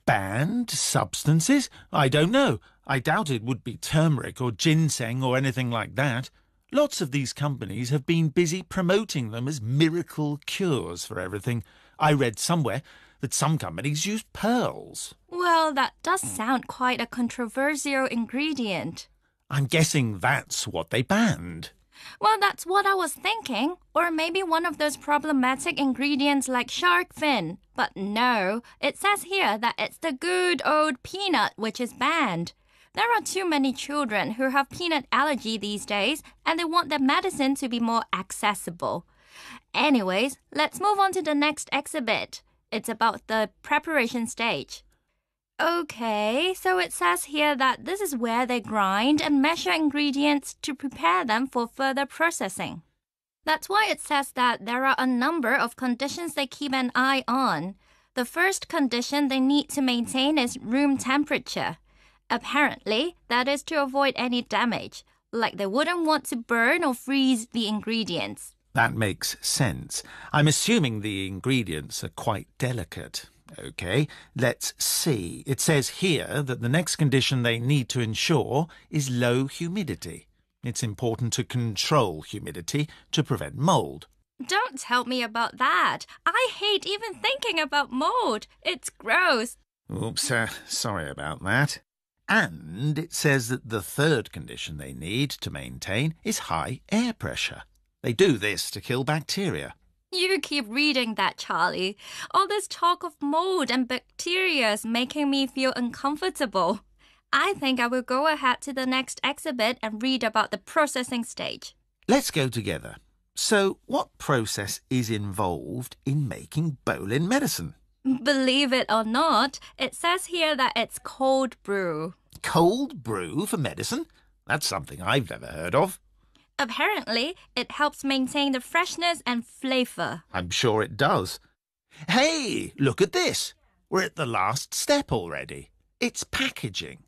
[SPEAKER 8] Banned substances? I don't know. I doubt it would be turmeric or ginseng or anything like that. Lots of these companies have been busy promoting them as miracle cures for everything. I read somewhere that some companies use pearls.
[SPEAKER 12] Well, that does sound quite a controversial ingredient.
[SPEAKER 8] I'm guessing that's what they banned.
[SPEAKER 12] Well, that's what I was thinking. Or maybe one of those problematic ingredients like shark fin. But no, it says here that it's the good old peanut which is banned. There are too many children who have peanut allergy these days, and they want their medicine to be more accessible. Anyways, let's move on to the next exhibit. It's about the preparation stage. Okay, so it says here that this is where they grind and measure ingredients to prepare them for further processing. That's why it says that there are a number of conditions they keep an eye on. The first condition they need to maintain is room temperature. Apparently, that is to avoid any damage, like they wouldn't want to burn or freeze the ingredients.
[SPEAKER 8] That makes sense. I'm assuming the ingredients are quite delicate. OK, let's see. It says here that the next condition they need to ensure is low humidity. It's important to control humidity to prevent mould.
[SPEAKER 12] Don't tell me about that. I hate even thinking about mould. It's gross.
[SPEAKER 8] Oops, sorry about that. And it says that the third condition they need to maintain is high air pressure. They do this to kill bacteria.
[SPEAKER 12] You keep reading that, Charlie. All this talk of mold and bacteria is making me feel uncomfortable. I think I will go ahead to the next exhibit and read about the processing stage.
[SPEAKER 8] Let's go together. So, what process is involved in making Bolin medicine?
[SPEAKER 12] Believe it or not, it says here that it's cold brew.
[SPEAKER 8] Cold brew for medicine? That's something I've never heard of.
[SPEAKER 12] Apparently, it helps maintain the freshness and flavour.
[SPEAKER 8] I'm sure it does. Hey, look at this. We're at the last step already. It's packaging.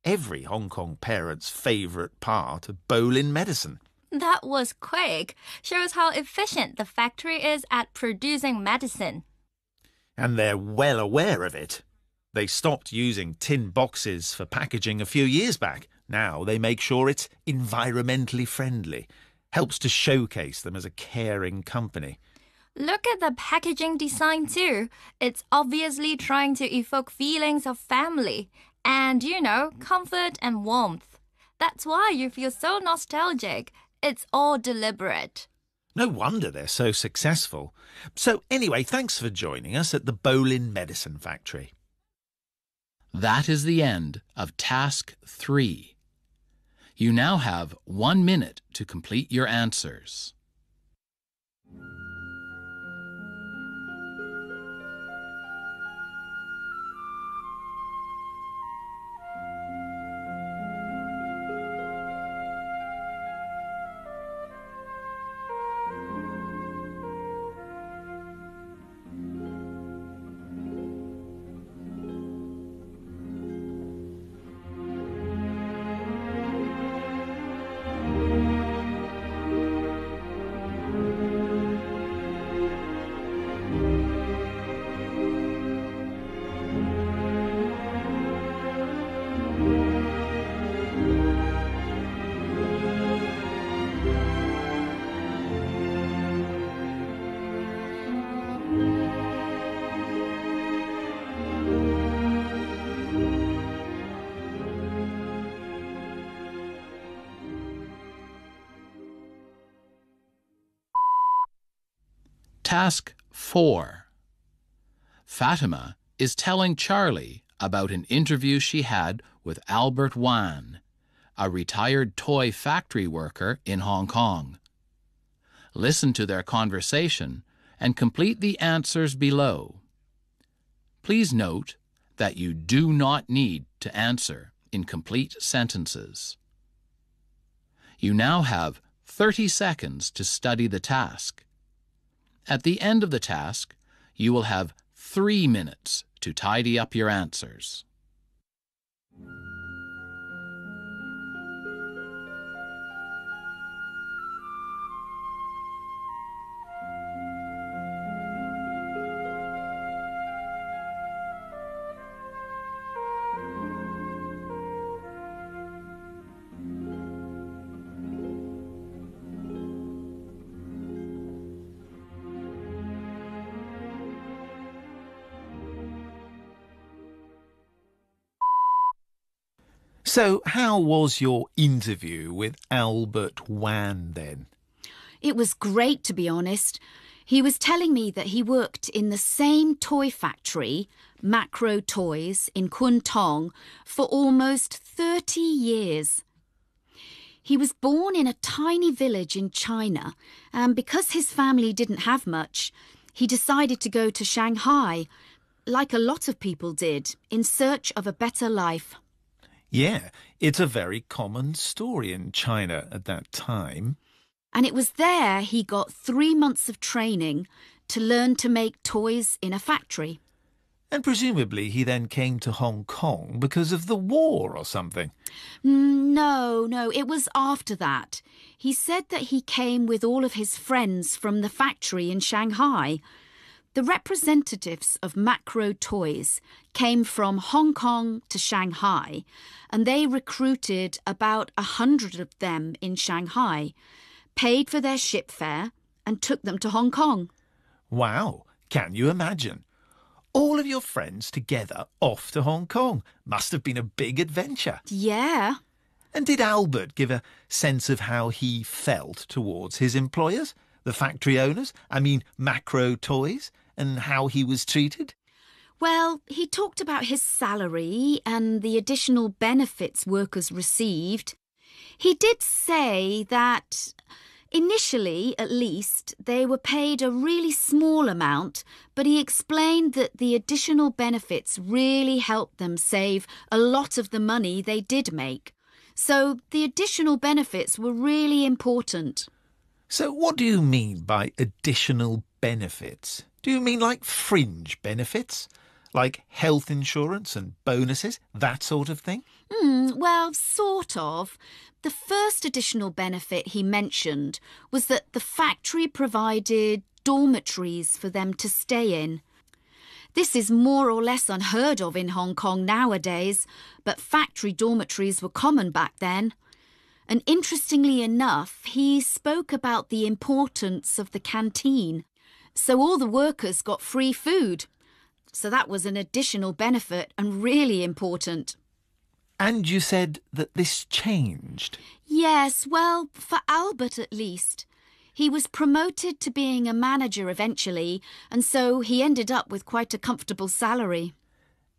[SPEAKER 8] Every Hong Kong parent's favourite part of Bolin medicine.
[SPEAKER 12] That was quick. Shows how efficient the factory is at producing medicine.
[SPEAKER 8] And they're well aware of it. They stopped using tin boxes for packaging a few years back. Now they make sure it's environmentally friendly. Helps to showcase them as a caring company.
[SPEAKER 12] Look at the packaging design too. It's obviously trying to evoke feelings of family and, comfort and warmth. That's why you feel so nostalgic. It's all deliberate.
[SPEAKER 8] No wonder they're so successful. So anyway, thanks for joining us at the Bolin Medicine Factory.
[SPEAKER 7] That is the end of Task 3. You now have 1 minute to complete your answers. Task 4. Fatima is telling Charlie about an interview she had with Albert Wan, a retired toy factory worker in Hong Kong. Listen to their conversation and complete the answers below. Please note that you do not need to answer in complete sentences. You now have 30 seconds to study the task. At the end of the task, you will have 3 minutes to tidy up your answers.
[SPEAKER 8] So, how was your interview with Albert Wan then?
[SPEAKER 9] It was great, to be honest. He was telling me that he worked in the same toy factory, Macro Toys, in Kwun Tong, for almost 30 years. He was born in a tiny village in China, and because his family didn't have much, he decided to go to Shanghai, like a lot of people did, in search of a better life.
[SPEAKER 8] Yeah, it's a very common story in China at that time.
[SPEAKER 9] And it was there he got 3 months of training to learn to make toys in a factory.
[SPEAKER 8] And presumably he then came to Hong Kong because of the war or something.
[SPEAKER 9] No, it was after that. He said that he came with all of his friends from the factory in Shanghai. The representatives of Macro Toys came from Hong Kong to Shanghai, and they recruited about 100 of them in Shanghai, paid for their ship fare, and took them to Hong Kong.
[SPEAKER 8] Wow, can you imagine? All of your friends together off to Hong Kong. Must have been a big adventure.
[SPEAKER 9] Yeah.
[SPEAKER 8] And did Albert give a sense of how he felt towards his employers, the factory owners, Macro Toys, and how he was treated?
[SPEAKER 9] Well, he talked about his salary and the additional benefits workers received. He did say that initially, at least, they were paid a really small amount, but he explained that the additional benefits really helped them save a lot of the money they did make. So the additional benefits were really important.
[SPEAKER 8] So what do you mean by additional benefits? Do you mean like fringe benefits? Like health insurance and bonuses, that sort of thing?
[SPEAKER 9] Well, sort of. The first additional benefit he mentioned was that the factory provided dormitories for them to stay in. This is more or less unheard of in Hong Kong nowadays, but factory dormitories were common back then. And interestingly enough, he spoke about the importance of the canteen. So all the workers got free food. So that was an additional benefit and really important.
[SPEAKER 8] And you said that this changed?
[SPEAKER 9] Yes, well, for Albert at least. He was promoted to being a manager eventually, and so he ended up with quite a comfortable salary.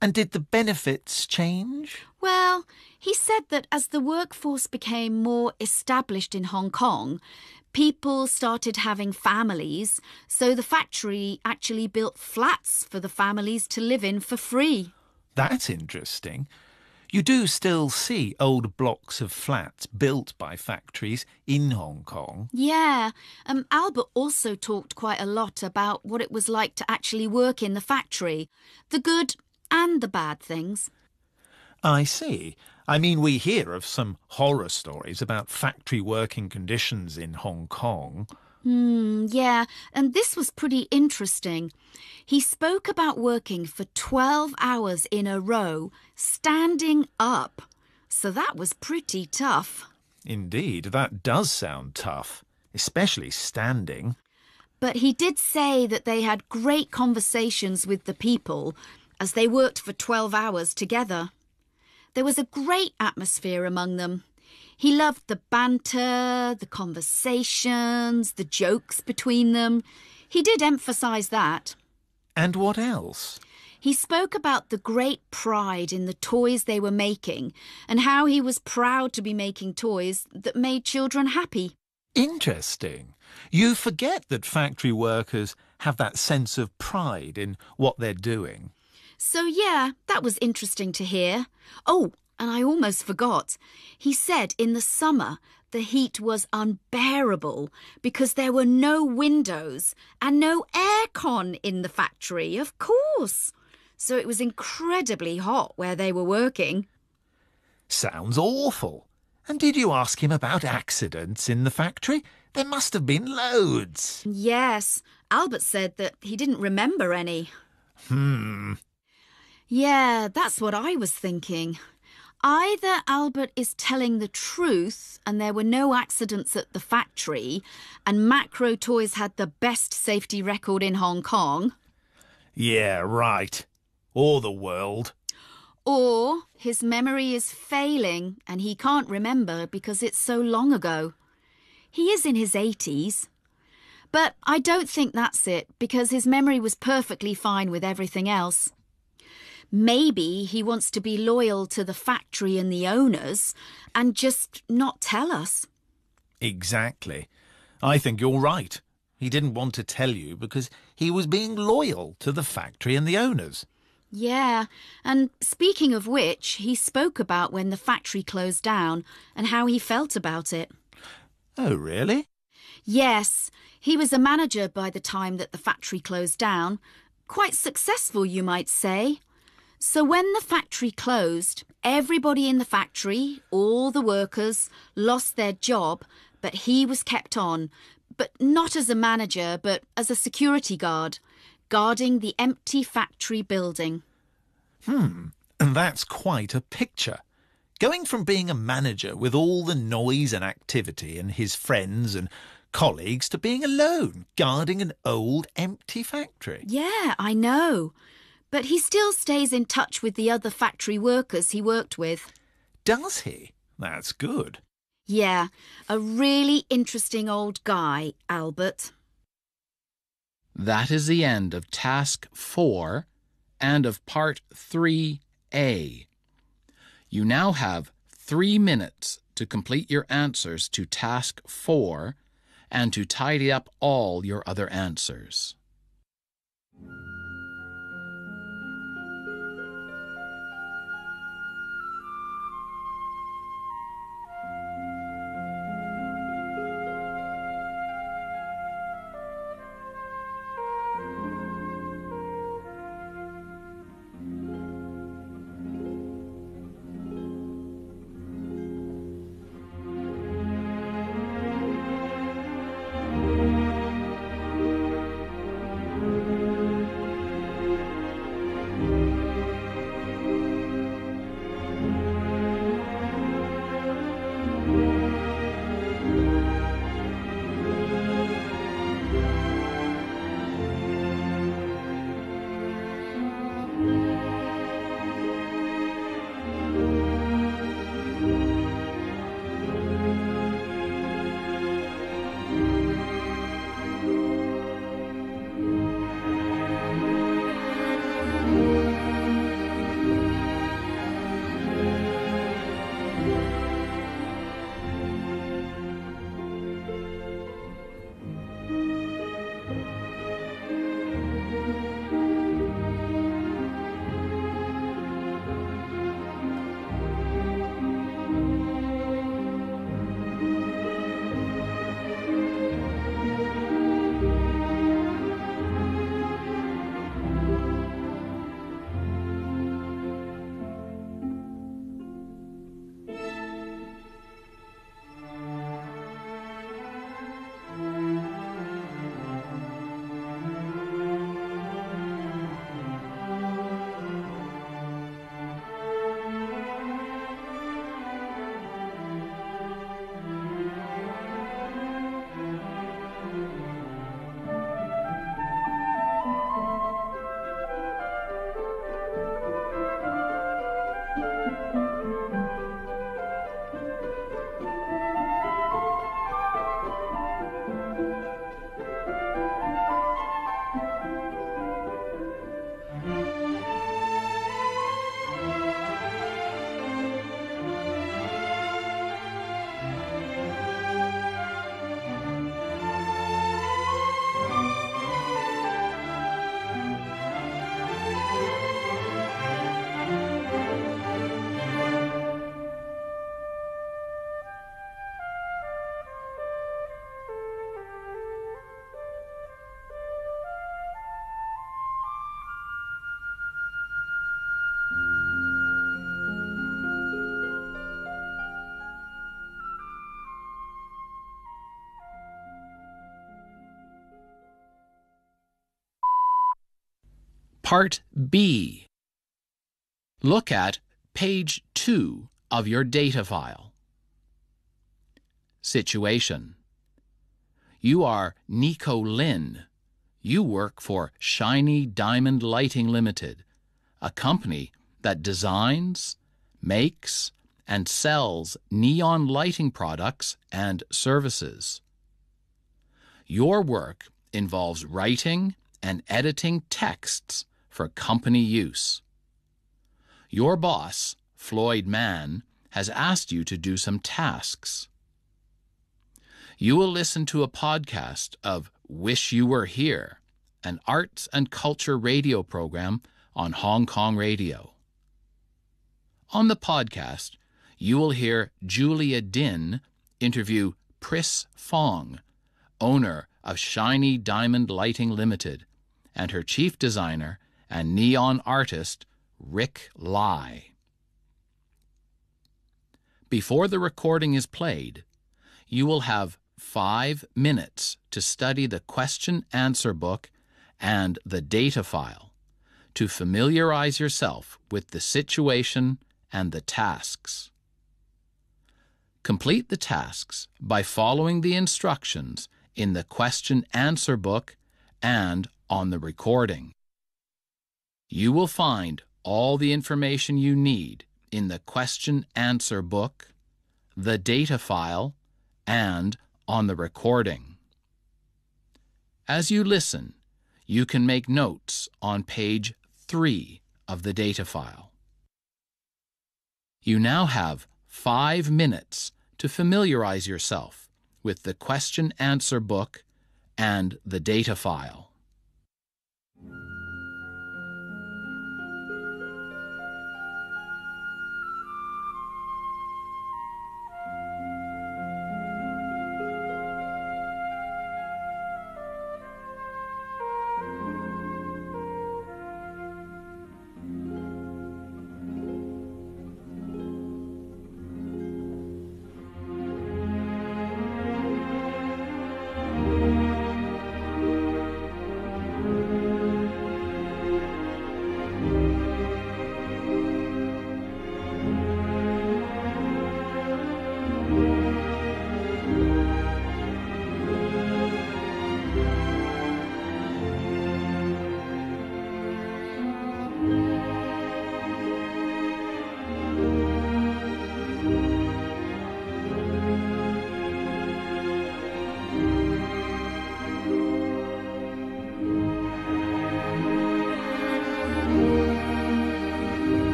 [SPEAKER 8] And did the benefits change?
[SPEAKER 9] Well, he said that as the workforce became more established in Hong Kong, people started having families, so the factory actually built flats for the families to live in for free.
[SPEAKER 8] That's interesting. You do still see old blocks of flats built by factories in Hong Kong.
[SPEAKER 9] Yeah, Albert also talked quite a lot about what it was like to actually work in the factory, the good and the bad things.
[SPEAKER 8] I see. We hear of some horror stories about factory working conditions in Hong Kong.
[SPEAKER 9] Yeah, and this was pretty interesting. He spoke about working for 12 hours in a row, standing up. So that was pretty tough.
[SPEAKER 8] Indeed, that does sound tough, especially standing.
[SPEAKER 9] But he did say that they had great conversations with the people as they worked for 12 hours together. There was a great atmosphere among them. He loved the banter, the conversations, the jokes between them. He did emphasise that.
[SPEAKER 8] And what else?
[SPEAKER 9] He spoke about the great pride in the toys they were making and how he was proud to be making toys that made children happy.
[SPEAKER 8] Interesting. You forget that factory workers have that sense of pride in what they're doing.
[SPEAKER 9] So yeah, that was interesting to hear. Oh, and I almost forgot. He said in the summer the heat was unbearable because there were no windows and no aircon in the factory, of course. So it was incredibly hot where they were working.
[SPEAKER 8] Sounds awful. And did you ask him about accidents in the factory? There must have been loads.
[SPEAKER 9] Yes, Albert said that he didn't remember any. Yeah, that's what I was thinking. Either Albert is telling the truth and there were no accidents at the factory and Macro Toys had the best safety record in Hong Kong.
[SPEAKER 8] Yeah, right. Or the world.
[SPEAKER 9] Or his memory is failing and he can't remember because it's so long ago. He is in his 80s. But I don't think that's it because his memory was perfectly fine with everything else. Maybe he wants to be loyal to the factory and the owners and just not tell us.
[SPEAKER 8] Exactly. I think you're right. He didn't want to tell you because he was being loyal to the factory and the owners.
[SPEAKER 9] Yeah, and speaking of which, he spoke about when the factory closed down and how he felt about it.
[SPEAKER 8] Oh, really?
[SPEAKER 9] Yes, he was a manager by the time that the factory closed down. Quite successful, you might say. So when the factory closed, everybody in the factory, all the workers, lost their job, but he was kept on, but not as a manager, but as a security guard, guarding the empty factory building.
[SPEAKER 8] And that's quite a picture. Going from being a manager with all the noise and activity and his friends and colleagues to being alone, guarding an old empty factory.
[SPEAKER 9] Yeah, I know. But he still stays in touch with the other factory workers he worked with.
[SPEAKER 8] Does he? That's good.
[SPEAKER 9] Yeah, a really interesting old guy, Albert.
[SPEAKER 7] That is the end of Task 4 and of Part 3A. You now have 3 minutes to complete your answers to Task 4 and to tidy up all your other answers. Part B. Look at page 2 of your data file. Situation. You are Nico Lin. You work for Shiny Diamond Lighting Limited, a company that designs, makes, and sells neon lighting products and services. Your work involves writing and editing texts for company use. Your boss, Floyd Mann, has asked you to do some tasks. You will listen to a podcast of Wish You Were Here, an arts and culture radio program on Hong Kong radio. On the podcast, you will hear Julia Din interview Pris Fong, owner of Shiny Diamond Lighting Limited, and her chief designer and neon artist, Rick Lai. Before the recording is played, you will have 5 minutes to study the question-answer book and the data file to familiarize yourself with the situation and the tasks. Complete the tasks by following the instructions in the question-answer book and on the recording. You will find all the information you need in the question-answer book, the data file, and on the recording. As you listen, you can make notes on page 3 of the data file. You now have 5 minutes to familiarize yourself with the question-answer book and the data file.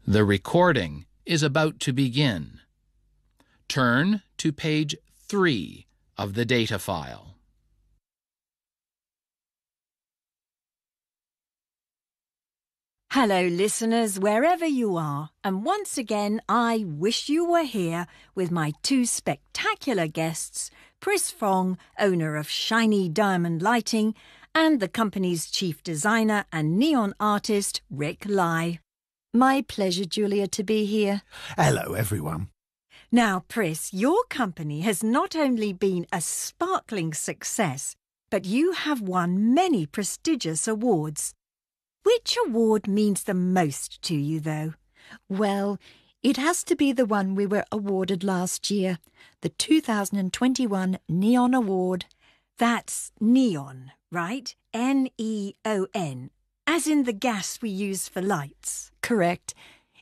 [SPEAKER 7] The recording is about to begin. Turn to page 3 of the data file.
[SPEAKER 11] Hello, listeners, wherever you are. And once again, I wish you were here with my two spectacular guests, Pris Fong, owner of Shiny Diamond Lighting, and the company's chief designer and neon artist, Rick Lai.
[SPEAKER 13] My pleasure, Julia, to be here.
[SPEAKER 8] Hello, everyone.
[SPEAKER 11] Now, Pris, your company has not only been a sparkling success, but you have won many prestigious awards. Which award means the most to you, though?
[SPEAKER 13] Well, it has to be the one we were awarded last year, the 2021 Neon Award.
[SPEAKER 11] That's neon, right? N-E-O-N, as in the gas we use for lights.
[SPEAKER 13] Correct.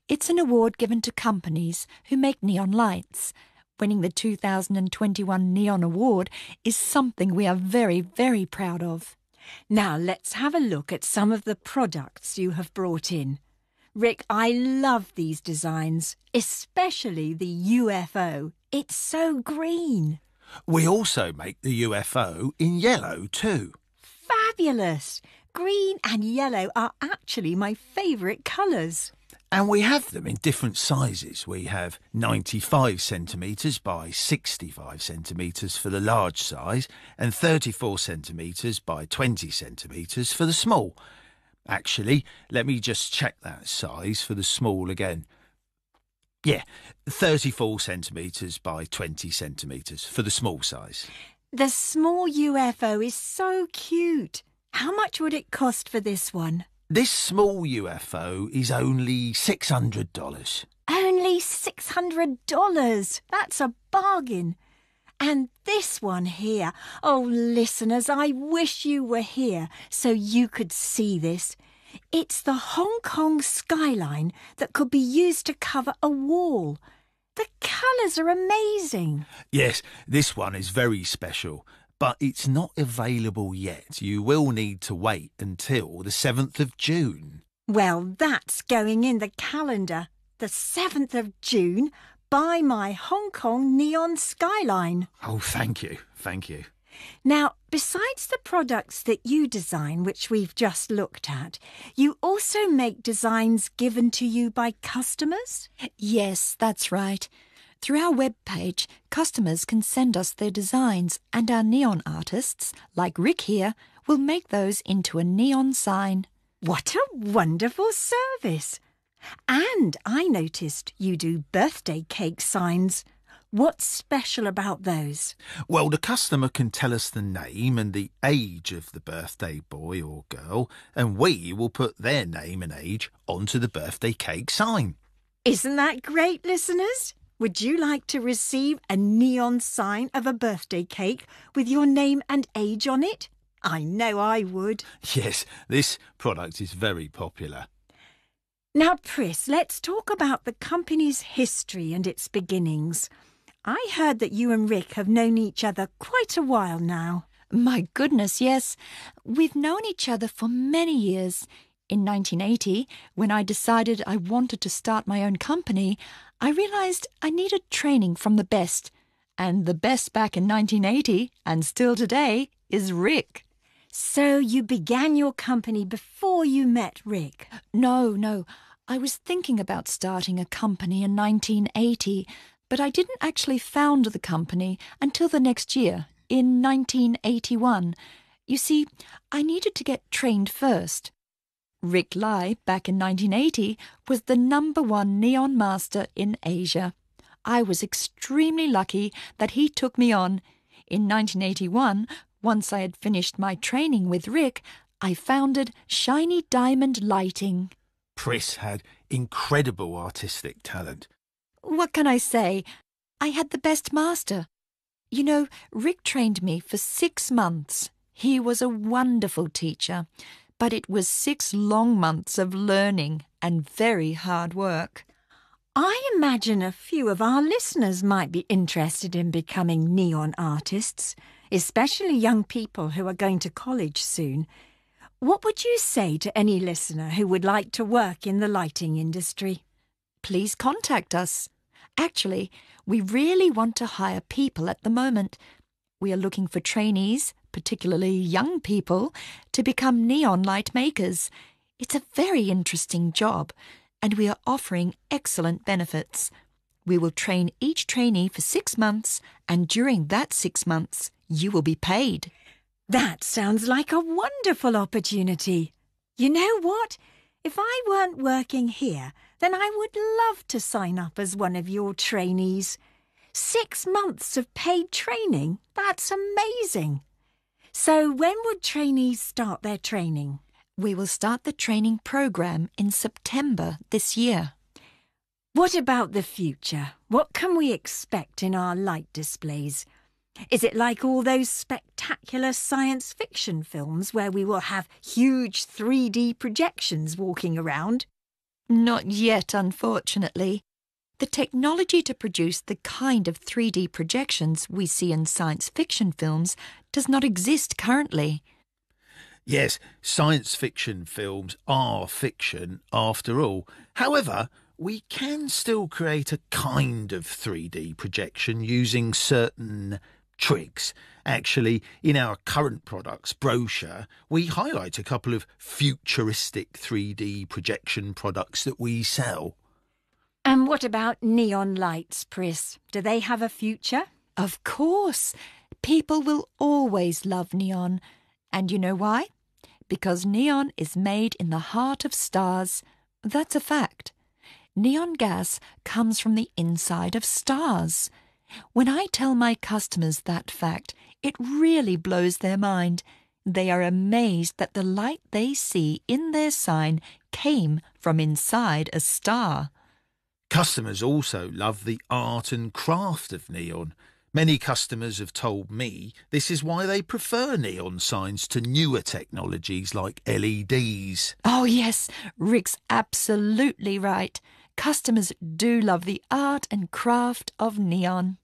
[SPEAKER 13] It's an award given to companies who make neon lights. Winning the 2021 Neon Award is something we are very, very proud of.
[SPEAKER 11] Now let's have a look at some of the products you have brought in. Rick, I love these designs, especially the UFO. It's so green.
[SPEAKER 8] We also make the UFO in yellow too.
[SPEAKER 11] Fabulous! Green and yellow are actually my favourite colours.
[SPEAKER 8] And we have them in different sizes. We have 95 centimetres by 65 centimetres for the large size and 34 centimetres by 20 centimetres for the small. Actually, let me just check that size for the small again. Yeah, 34 centimetres by 20 centimetres for the small size.
[SPEAKER 11] The small UFO is so cute. How much would it cost for this one?
[SPEAKER 8] This small UFO is only $600.
[SPEAKER 11] Only $600. That's a bargain. And this one here. Oh, listeners, I wish you were here so you could see this. It's the Hong Kong skyline that could be used to cover a wall. The colours are amazing.
[SPEAKER 8] Yes, this one is very special. But it's not available yet. You will need to wait until the 7th of June.
[SPEAKER 11] Well, that's going in the calendar. The 7th of June, by my Hong Kong neon skyline.
[SPEAKER 8] Oh, thank you. Thank you.
[SPEAKER 11] Now, besides the products that you design, which we've just looked at, you also make designs given to you by customers?
[SPEAKER 13] Yes, that's right. Through our webpage, customers can send us their designs and our neon artists, like Rick here, will make those into a neon sign.
[SPEAKER 11] What a wonderful service! And I noticed you do birthday cake signs. What's special about those?
[SPEAKER 8] Well, the customer can tell us the name and the age of the birthday boy or girl, and we will put their name and age onto the birthday cake sign.
[SPEAKER 11] Isn't that great, listeners? Would you like to receive a neon sign of a birthday cake with your name and age on it? I know I would.
[SPEAKER 8] Yes, this product is very popular.
[SPEAKER 11] Now, Pris, let's talk about the company's history and its beginnings. I heard that you and Rick have known each other quite a while now.
[SPEAKER 13] My goodness, yes. We've known each other for many years. In 1980, when I decided I wanted to start my own company, I realised I needed training from the best. And the best back in 1980, and still today, is Rick.
[SPEAKER 11] So you began your company before you met Rick?
[SPEAKER 13] No. I was thinking about starting a company in 1980, but I didn't actually found the company until the next year, in 1981. You see, I needed to get trained first. Rick Lai, back in 1980, was the #1 neon master in Asia. I was extremely lucky that he took me on. In 1981, once I had finished my training with Rick, I founded Shiny Diamond Lighting.
[SPEAKER 8] Pris had incredible artistic talent.
[SPEAKER 13] What can I say? I had the best master. You know, Rick trained me for 6 months. He was a wonderful teacher. But it was 6 long months of learning and very hard work.
[SPEAKER 11] I imagine a few of our listeners might be interested in becoming neon artists, especially young people who are going to college soon. What would you say to any listener who would like to work in the lighting industry?
[SPEAKER 13] please contact us. Actually, we really want to hire people at the moment. We are looking for trainees, particularly young people, to become neon light makers. It's a very interesting job, and we are offering excellent benefits. We will train each trainee for 6 months, and during that 6 months, you will be paid.
[SPEAKER 11] That sounds like a wonderful opportunity. You know what? If I weren't working here, then I would love to sign up as one of your trainees. 6 months of paid training? That's amazing. So when would trainees start their training?
[SPEAKER 13] We will start the training program in September this year.
[SPEAKER 11] What about the future? What can we expect in our light displays? Is it like all those spectacular science fiction films where we will have huge 3D projections walking around?
[SPEAKER 13] Not yet, unfortunately. The technology to produce the kind of 3D projections we see in science fiction films does not exist currently.
[SPEAKER 8] Yes, science fiction films are fiction after all. However, we can still create a kind of 3D projection using certain tricks. Actually, in our current products brochure, we highlight a couple of futuristic 3D projection products that we sell.
[SPEAKER 11] And what about neon lights, Pris? Do they have a future?
[SPEAKER 13] Of course. People will always love neon. And you know why? Because neon is made in the heart of stars. That's a fact. Neon gas comes from the inside of stars. When I tell my customers that fact, it really blows their mind. They are amazed that the light they see in their sign came from inside a star.
[SPEAKER 8] Customers also love the art and craft of neon. Many customers have told me this is why they prefer neon signs to newer technologies like LEDs.
[SPEAKER 13] Oh yes, Rick's absolutely right. Customers do love the art and craft of neon.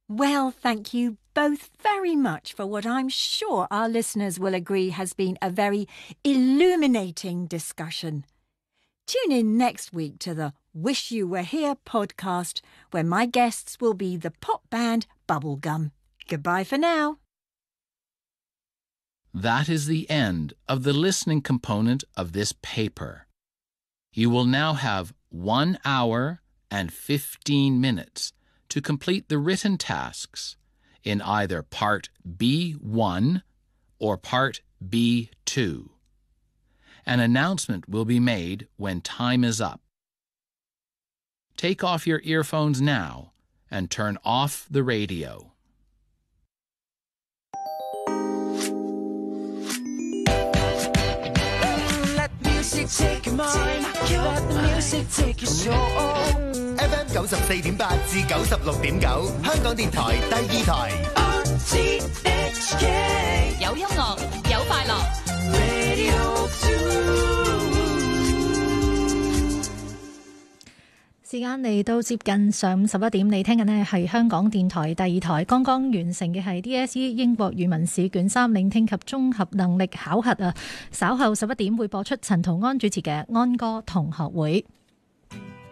[SPEAKER 11] Well, thank you both very much for what I'm sure our listeners will agree has been a very illuminating discussion. Tune in next week to the Wish You Were Here podcast, where my guests will be the pop band Bubblegum. Goodbye for now.
[SPEAKER 7] That is the end of the listening component of this paper. You will now have 1 hour and 15 minutes to complete the written tasks in either Part B1 or Part B2. An announcement will be made when time is up. Take off your earphones now and turn off the radio.
[SPEAKER 3] Let music take your mind, let the music take your soul.
[SPEAKER 5] FM 94.8至96.9，香港電台第2台。
[SPEAKER 3] RTHK
[SPEAKER 2] 有音樂，有快樂。
[SPEAKER 3] Radio
[SPEAKER 2] 時間嚟到接近上午11點，你聽緊呢係香港電台第2台，剛剛完成嘅係 Dse 英國語文試卷3聆聽及綜合能力考核啊！稍後11點會播出陳圖安主持嘅安歌同學會。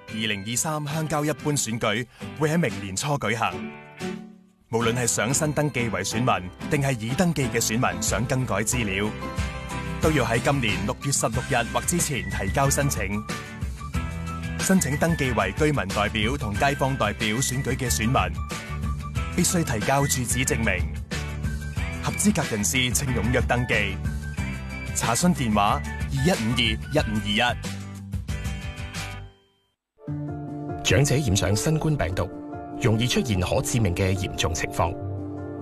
[SPEAKER 14] 2023鄉郊一般選舉會喺明年初舉行，無論係想新登記為選民，定係已登記嘅選民想更改資料，都要喺今年6月16日或之前提交申請。申請登記為居民代表同街坊代表選舉嘅選民，必須提交住址證明。合資格人士請踴躍登記。查詢電話2152-1521。
[SPEAKER 15] 長者染上新冠病毒，容易出現可致命嘅嚴重情況，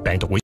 [SPEAKER 15] 病毒會